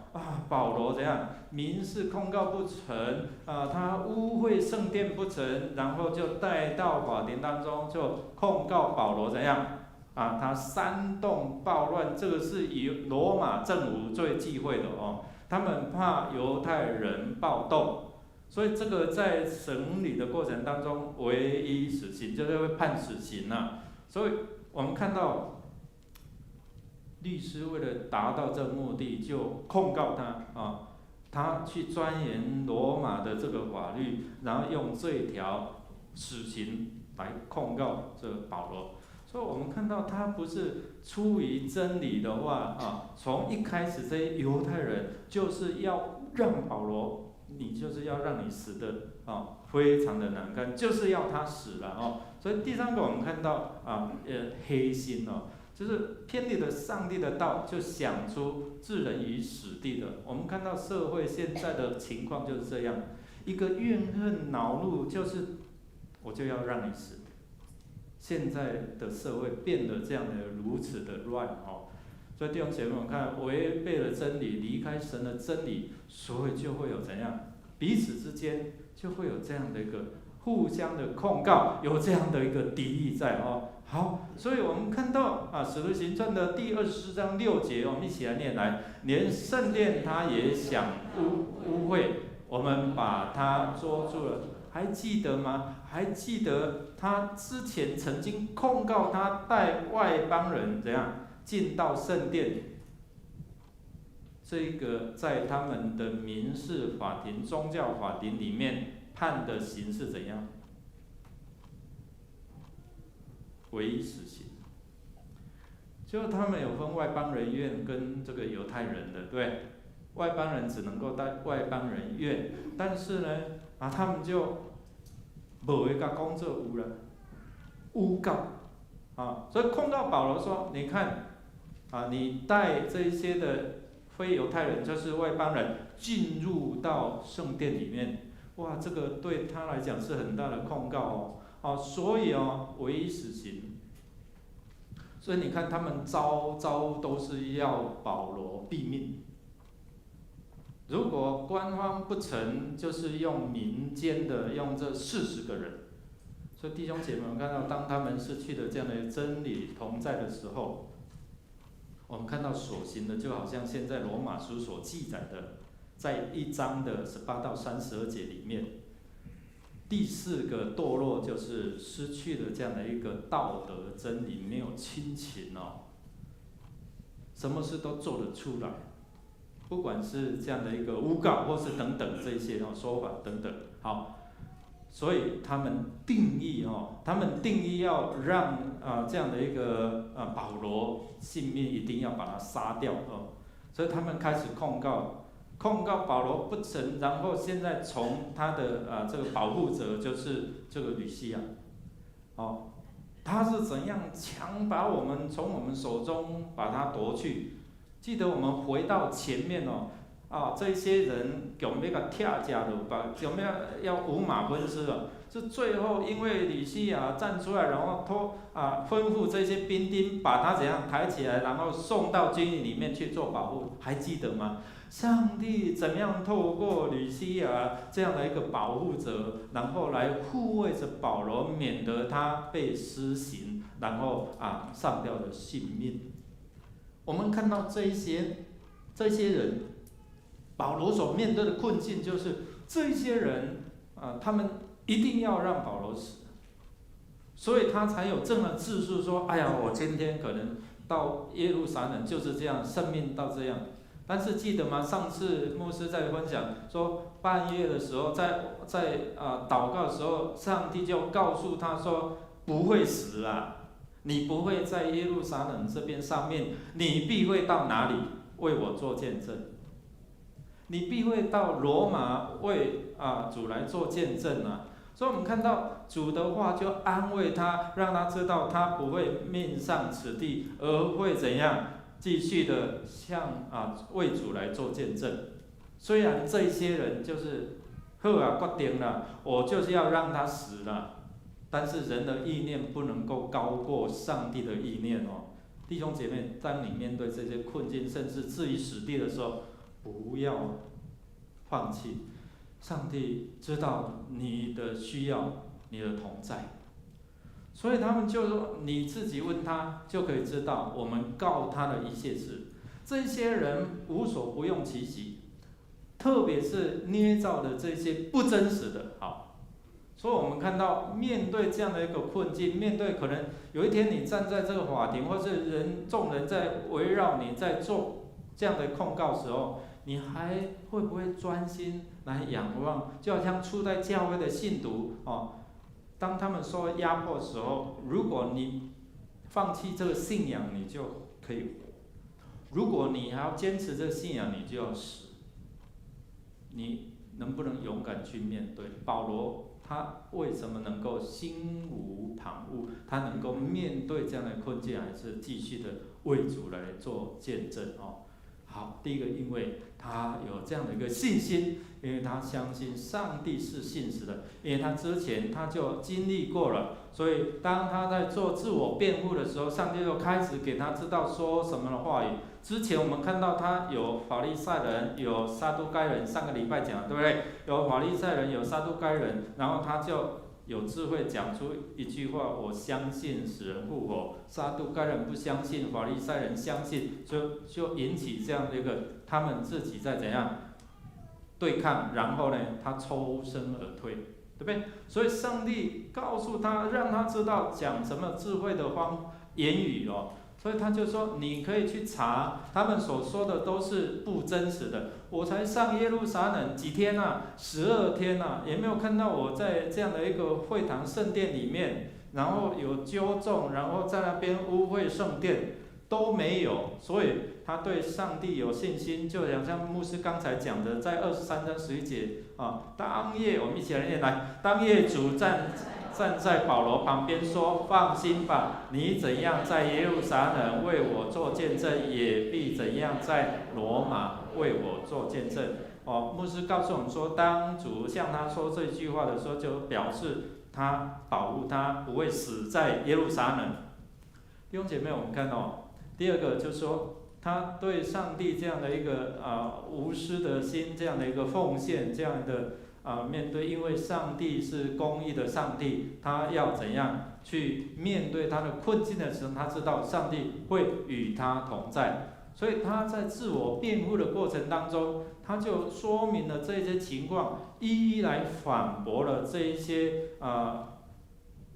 保罗怎样民事控告不成他污秽圣殿不成，然后就带到法庭当中就控告保罗怎样他煽动暴乱，这个是以罗马政府最忌讳的他们怕犹太人暴动，所以这个在审理的过程当中唯一死刑，就是会判死刑所以我们看到律师为了达到这个目的，就控告他去钻研罗马的这个法律，然后用这一条死刑来控告这个保罗。所以我们看到他不是出于真理的话从一开始这些犹太人就是要让保罗，你就是要让你死的非常的难看，就是要他死了所以第三个我们看到黑心就是偏离了上帝的道，就想出置人于死地的。我们看到社会现在的情况就是这样，一个怨恨恼怒，就是我就要让你死。现在的社会变得这样的如此的乱所以弟兄姐妹们看，违背了真理，离开神的真理，所以就会有怎样，彼此之间就会有这样的一个互相的控告，有这样的一个敌意在好，所以我们看到使徒行传的第24章6节，我们一起来念来，连圣殿他也想污秽，我们把他捉住了。还记得吗？还记得他之前曾经控告他带外邦人怎样进到圣殿，这个在他们的民事法庭、宗教法庭里面判的刑是怎样？唯一死刑。就他们有分外邦人院跟这个犹太人的，对，外邦人只能够带外邦人院，但是呢他们就无会甲讲做有了诬告所以控告保罗说，你看你带这些的非犹太人，就是外邦人进入到圣殿里面，哇，这个对他来讲是很大的控告所以唯一死刑。所以你看他们招都是要保罗毙命。如果官方不成，就是用民间的，用这40个人。所以弟兄姐妹们看到，当他们失去了这样的真理同在的时候，我们看到所行的，就好像现在罗马书所记载的，在1章的18到32节里面，第4个堕落就是失去了这样的一个道德真理，没有亲情什么事都做得出来。不管是这样的一个诬告，或是等等这些说法等等，好，所以他们定义要让这样的一个保罗性命一定要把他杀掉所以他们开始控告保罗不成，然后现在从他的这个保护者就是这个吕西亚他是怎样强把我们从我们手中把他夺去。记得我们回到前面哦，这些人有没有个跳加鲁吧？有没有要五马分尸了？是最后因为吕西亚站出来，然后吩咐这些兵丁把他怎样抬起来，然后送到军营里面去做保护，还记得吗？上帝怎么样透过吕西亚这样的一个保护者，然后来护卫着保罗，免得他被施行，然后丧掉了性命。我们看到这些人，保罗所面对的困境就是这些人他们一定要让保罗死，所以他才有这么自述说：“哎呀，我今天可能到耶路撒冷就是这样，生命到这样。”但是记得吗？上次牧师在分享说，半夜的时候，在祷告的时候，上帝就告诉他说：“不会死啊，你不会在耶路撒冷这边上面，你必会到哪里为我做见证？你必会到罗马为主来做见证啊！”所以我们看到主的话就安慰他，让他知道他不会命丧此地，而会怎样？继续的向为主来做见证。虽然这些人就是好决定了，我就是要让他死了，但是人的意念不能够高过上帝的意念哦。弟兄姐妹，当你面对这些困境，甚至置于死地的时候，不要放弃。上帝知道你的需要，你的同在。所以他们就说，你自己问他就可以知道，我们告他的一切事。这些人无所不用其极，特别是捏造的这些不真实的。好，所以我们看到，面对这样的一个困境，面对可能有一天你站在这个法庭，或是众人在围绕你，在做这样的控告时候，你还会不会专心来仰望？就好像初代教会的信徒当他们受压迫的时候，如果你放弃这个信仰，你就可以活；如果你还要坚持这个信仰，你就要死。你能不能勇敢去面对？保罗他为什么能够心无旁骛？他能够面对这样的困境，还是继续的为主来做见证好，第一个，因为他有这样的一个信心，因为他相信上帝是信实的，因为他之前他就经历过了，所以当他在做自我辩护的时候，上帝就开始给他知道说什么的话语。之前我们看到他有法利赛人，有撒都该人，上个礼拜讲对不对？有法利赛人，有撒都该人，然后他就有智慧讲出一句话：我相信使人复活。撒都该人不相信，法利赛人相信，就引起这样的一个他们自己在怎样对抗，然后呢，他抽身而退，对不对？所以上帝告诉他，让他知道讲什么智慧的言语所以他就说，你可以去查，他们所说的都是不真实的。我才上耶路撒冷几天12天也没有看到我在这样的一个会堂圣殿里面，然后有纠众，然后在那边污秽圣殿都没有。所以他对上帝有信心，就好像牧师刚才讲的，在23章11节当夜，我们一起来念来，当夜主站在保罗旁边说：“放心吧，你怎样在耶路撒冷为我做见证，也必怎样在罗马为我做见证。”牧师告诉我们说，当主向他说这句话的时候，就表示他保护他不会死在耶路撒冷。弟兄姐妹，我们看第二个就是说，他对上帝这样的一个无私的心，这样的一个奉献，这样的面对，因为上帝是公义的上帝，他要怎样去面对他的困境的时候，他知道上帝会与他同在，所以他在自我辩护的过程当中，他就说明了这些情况，一一来反驳了这一些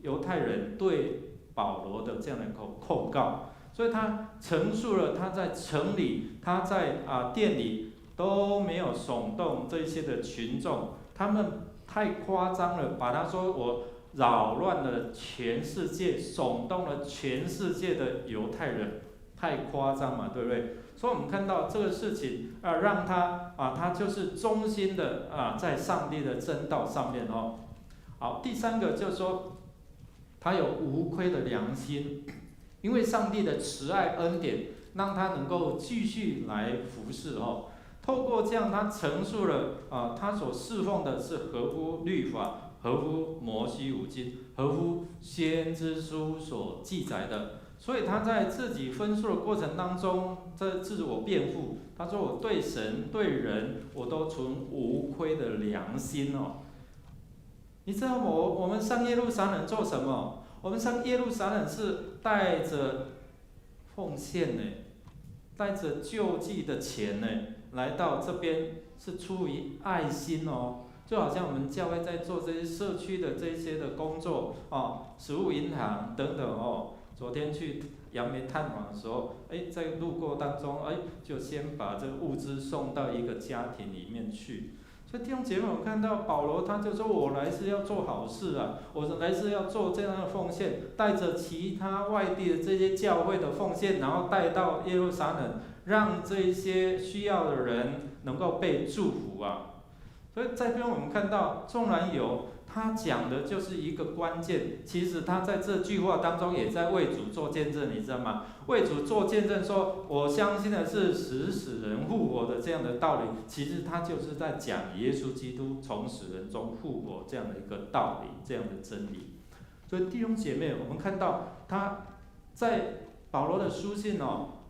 犹太人对保罗的这样的控告，所以他陈述了他在城里，他在殿里都没有耸动这些的群众。他们太夸张了，把他说我扰乱了全世界，耸动了全世界的犹太人，太夸张嘛，对不对？所以我们看到这个事情让他他就是忠心的在上帝的真道上面好，第三个就是说，他有无亏的良心，因为上帝的慈爱恩典让他能够继续来服侍哦。透过这样，他陈述了他所侍奉的是合乎律法、合乎摩西五经、合乎先知书所记载的。所以他在自己分述的过程当中，这自我辩护，他说：“我对神对人，我都存无亏的良心哦。”你知道我们上耶路撒冷做什么？我们上耶路撒冷是带着奉献呢，带着救济的钱呢，来到这边是出于爱心哦。就好像我们教会在做这些社区的这些的工作哦，食物银行等等哦。昨天去杨梅探访的时候，在路过当中，就先把这个物资送到一个家庭里面去。所以弟兄姐妹，我看到保罗他就说：“我来是要做好事啊，我来是要做这样的奉献，带着其他外地的这些教会的奉献，然后带到耶路撒冷，让这些需要的人能够被祝福啊。”所以在这边我们看到，纵然有他讲的就是一个关键，其实他在这句话当中也在为主做见证，你知道吗？为主做见证说，我相信的是使人复活的这样的道理，其实他就是在讲耶稣基督从死人中复活这样的一个道理，这样的真理。所以弟兄姐妹，我们看到他在保罗的书信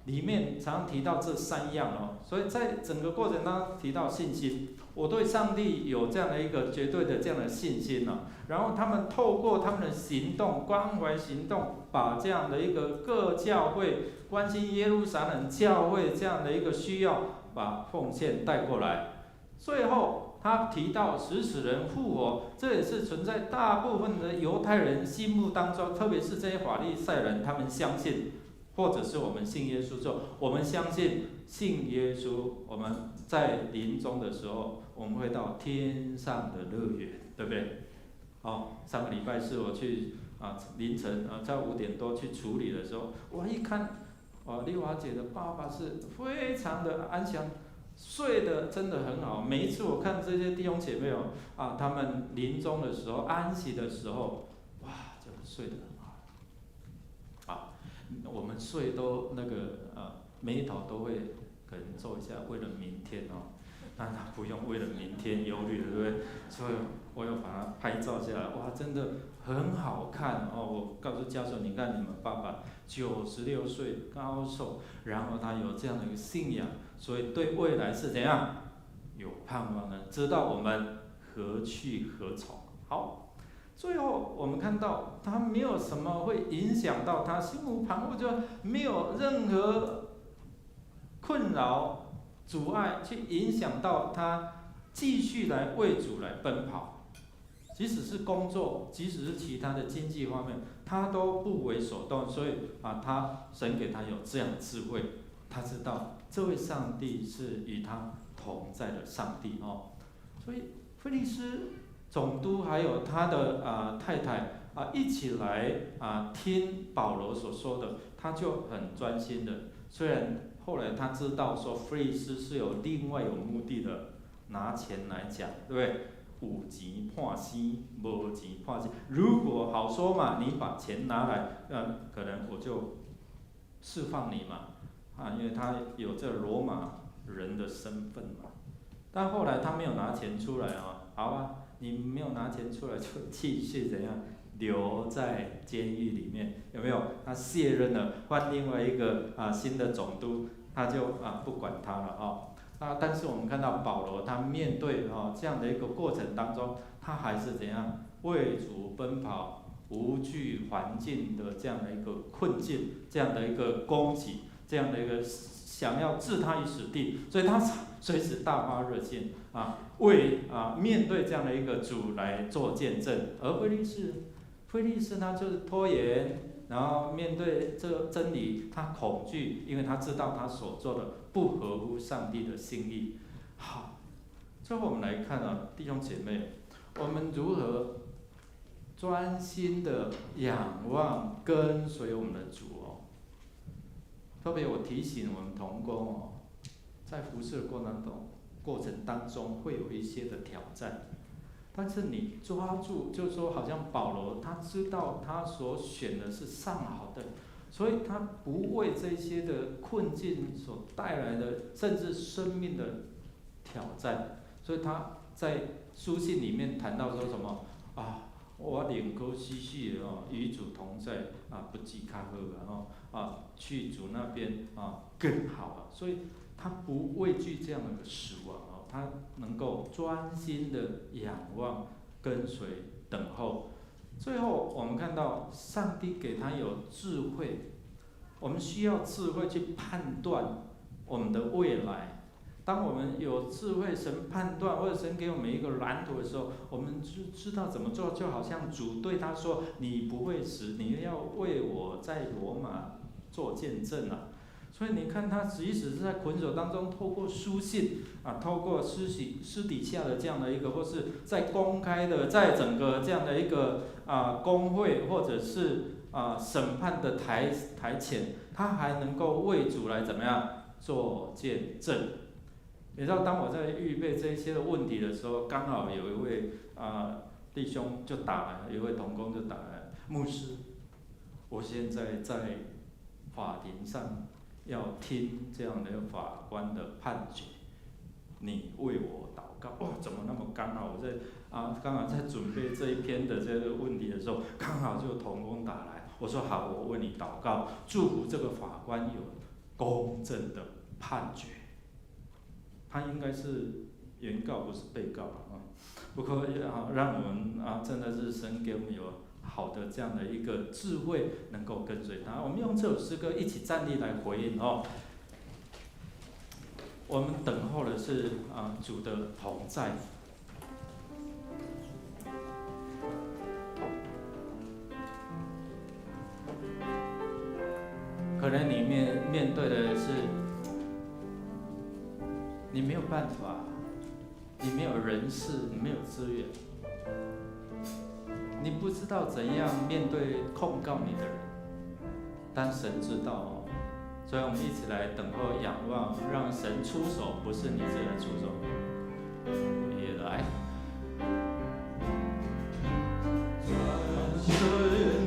里面常常提到这3样所以在整个过程当中提到信心，我对上帝有这样的一个绝对的这样的信心然后他们透过他们的行动，关怀行动，把这样的一个各教会关心耶路撒冷教会这样的一个需要，把奉献带过来。最后他提到使人复活，这也是存在大部分的犹太人心目当中，特别是这些法利赛人，他们相信。或者是我们信耶稣之后，我们相信信耶稣，我们在临终的时候，我们会到天上的乐园，对不对？上个礼拜四我去凌晨在5点多去处理的时候，我一看，丽华姐的爸爸是非常的安详，睡得真的很好。每一次我看这些弟兄姐妹他们临终的时候、安息的时候，哇，就睡得很好。我们睡都眉头都会可能皱一下，为了明天但他不用为了明天忧虑，对不对？所以我有把它拍照下来，哇，真的很好看我告诉教授，你看你们爸爸96岁高寿，然后他有这样的一个信仰，所以对未来是怎样有盼望呢？知道我们何去何从。好。最后我们看到他没有什么会影响到他心无旁骛，就没有任何困扰、阻碍去影响到他继续来为主来奔跑。即使是工作，即使是其他的经济方面，他都不为所动。所以神给他有这样的智慧，他知道这位上帝是与他同在的上帝所以腓力斯总督还有他的太太一起来听保罗所说的，他就很专心的。虽然后来他知道说腓力斯是有另外有目的的，拿钱来讲，对不对？有钱判生，无钱判死。如果好说嘛，你把钱拿来，可能我就释放你嘛，因为他有这罗马人的身份嘛。但后来他没有拿钱出来好你没有拿钱出来，就继续怎样留在监狱里面，有没有？他卸任了，换另外一个新的总督，他就不管他了但是我们看到保罗，他面对这样的一个过程当中，他还是怎样为主奔跑，无惧环境的这样的一个困境，这样的一个攻击，这样的一个想要置他于死地，所以他随时大发热心为面对这样的一个主来做见证。而腓力斯他就是拖延，然后面对这个真理，他恐惧，因为他知道他所做的不合乎上帝的心意。好，最后我们来看弟兄姐妹，我们如何专心的仰望跟随我们的主特别我提醒我们同工在服事的过程当中会有一些的挑战，但是你抓住，就是说好像保罗他知道他所选的是上好的，所以他不为这些的困境所带来的，甚至生命的挑战。所以他在书信里面谈到说什么啊？我灵沟细细的哦，与主同在啊，不计较好啊，去主那边啊更好啊。所以他不畏惧这样的死亡哦，他能够专心的仰望、跟随、等候。最后我们看到上帝给他有智慧，我们需要智慧去判断我们的未来。当我们有智慧，神判断或者神给我们一个蓝图的时候，我们就知道怎么做。就好像主对他说：“你不会死，你要为我在罗马做见证啊！”所以你看他即使是在捆锁当中，透过书信啊，透过私底下的这样的一个，或是在公开的，在整个这样的一个公会或者是审判的台前，他还能够为主来怎么样做见证。你知道，当我在预备这些的问题的时候，刚好有一位弟兄就打来，有一位同工就打来，牧师，我现在在法庭上要听这样的法官的判决，你为我祷告。哇，怎么那么刚好？我在刚好在准备这一篇的这个问题的时候，刚好就同工打来，我说好，我为你祷告，祝福这个法官有公正的判决。他应该是原告，不是被告啊。不过让我们真的是神给我们有好的这样的一个智慧，能够跟随他。我们用这首诗歌一起站立来回应哦。我们等候的是主的同在。可能你面对的是。你没有办法，你没有人事，你没有资源，你不知道怎样面对控告你的人，但神知道哦。所以我们一起来等候、仰望，让神出手，不是你自己出手。也来。专心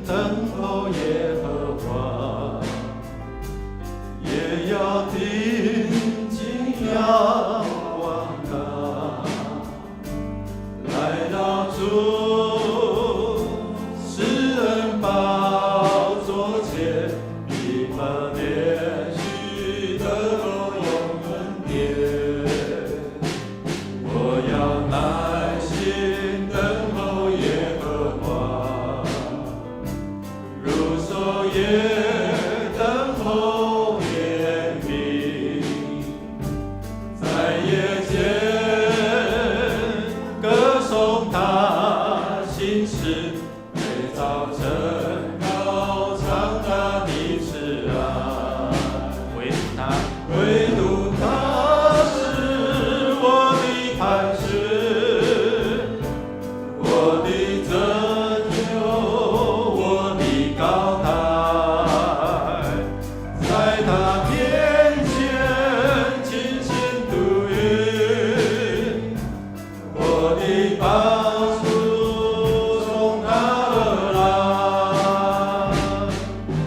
等候耶和华，也要定睛仰望他，来到主施恩宝座前，以他连续等候永恩典。我要耐心等候耶和华，如守夜等候怜悯，在夜间歌颂他心事，每早晨高唱他的慈爱，唯独他是我的磐石，我的拯救，我的高台，在他面前尽心度运，我的帮助从他而来。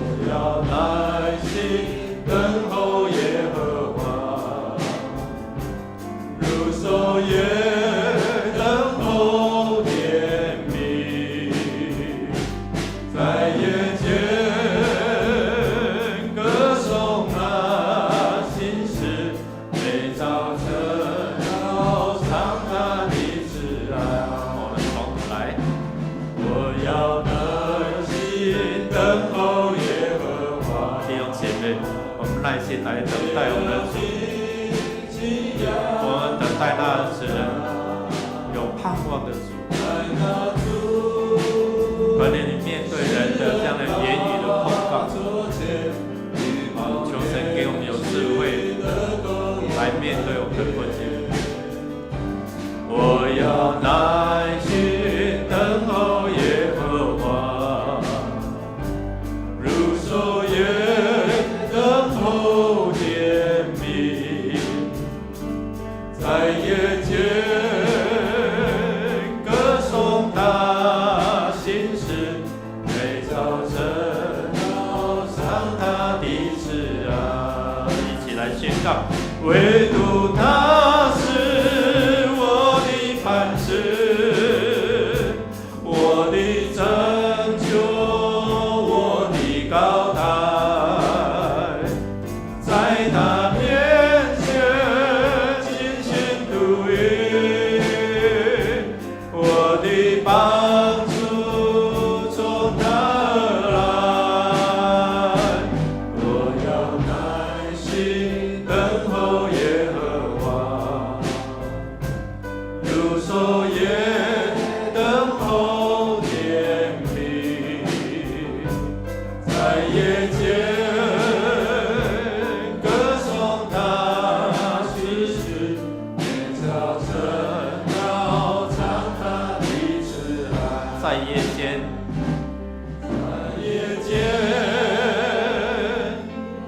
我要耐心等候耶和华，如守夜等候怜悯，在夜间歌颂那心事，每早晨高唱他的慈爱。我们从头来，我要耐心等候耶和华。弟兄姐妹，我们耐心来等待我们的主，我们等待那使人有盼望的主。可能你面对人的这样的言语的控告，求神给我们有智慧来面对我们的困境。我要耐心等候耶和华，如守夜等候怜悯，在夜间歌颂他心事，每早晨高唱来宣告，唯独他是我的磐石，我的拯救，我的高台，在他面前尽心独一，我的帮助从他而来，我要耐心等候耶和华，如守夜等候天明，在夜间歌颂他其实每早晨高唱他的慈爱，在夜间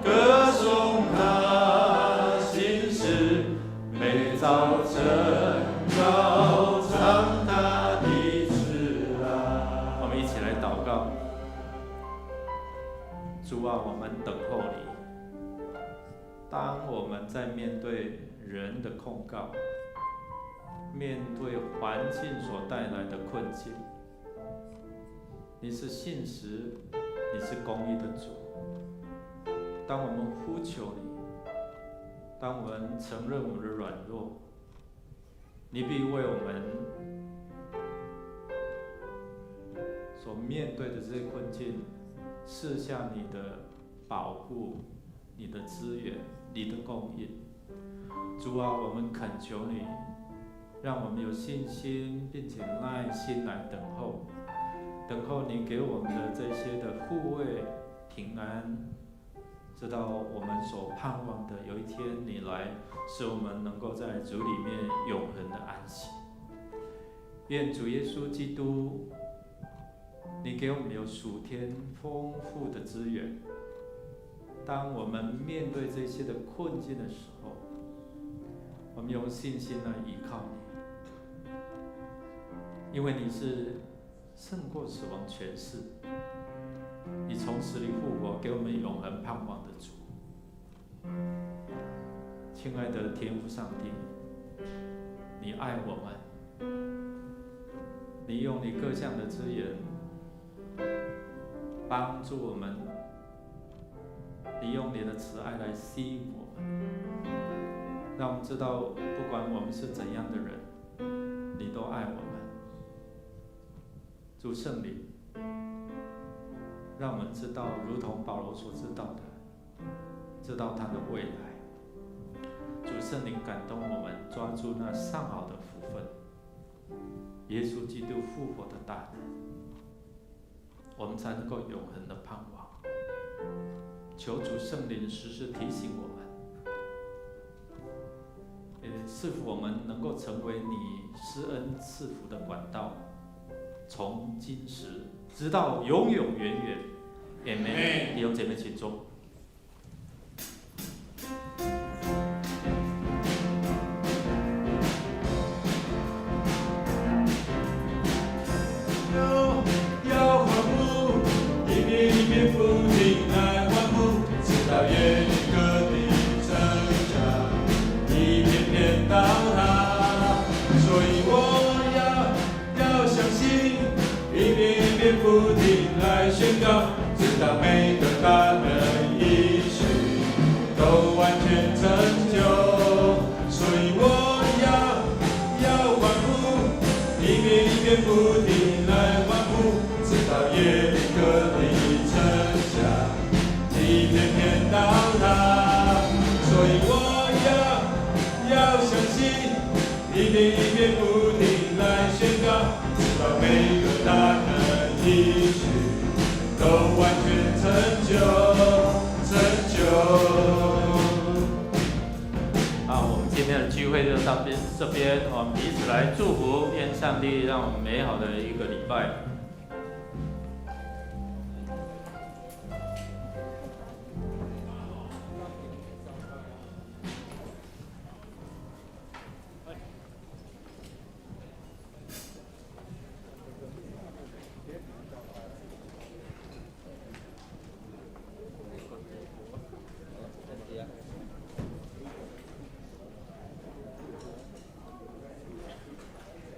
歌颂他心事，每早晨高唱他的慈爱。我们一起来祷告，主啊，我们等候你。当我们在面对人的控告，面对环境所带来的困境，你是信实，你是公义的主。当我们呼求你，当我们承认我们的软弱，你必为我们所面对的这些困境赐下你的保护、你的资源、你的供应。主啊，我们恳求你，让我们有信心，并且耐心来等候，等候你给我们的这些的护卫、平安，直到我们所盼望的有一天你来，使我们能够在主里面永恒的安息。愿主耶稣基督，你给我们有属天丰富的资源。当我们面对这些的困境的时候，我们用信心来依靠你，因为你是胜过死亡权势，你从死里复活，给我们永恒盼望的主。亲爱的天父上帝，你爱我们，你用你各项的资源帮助我们，你用你的慈爱来吸引我们，让我们知道，不管我们是怎样的人，你都爱我们。主圣灵，让我们知道，如同保罗所知道的，知道他的未来。主圣灵感动我们，抓住那上好的福分，耶稣基督复活的大能，我们才能够永恒的盼望。求主圣灵时时提醒我们，赐福我们能够成为你施恩赐福的管道，从今时直到永永远远。Amen。弟兄姐妹，请坐。不停来宣告，直到每个大能应许都完全成就。所以我要欢呼，一遍一遍不停来欢呼，直到耶利哥的城墙一片片倒塌。所以我要相信，一遍一遍不停来宣告，直到每个大能应许都完全成就。好，我们今天的聚会就到这边，我们彼此来祝福，愿上帝让我们美好的一个礼拜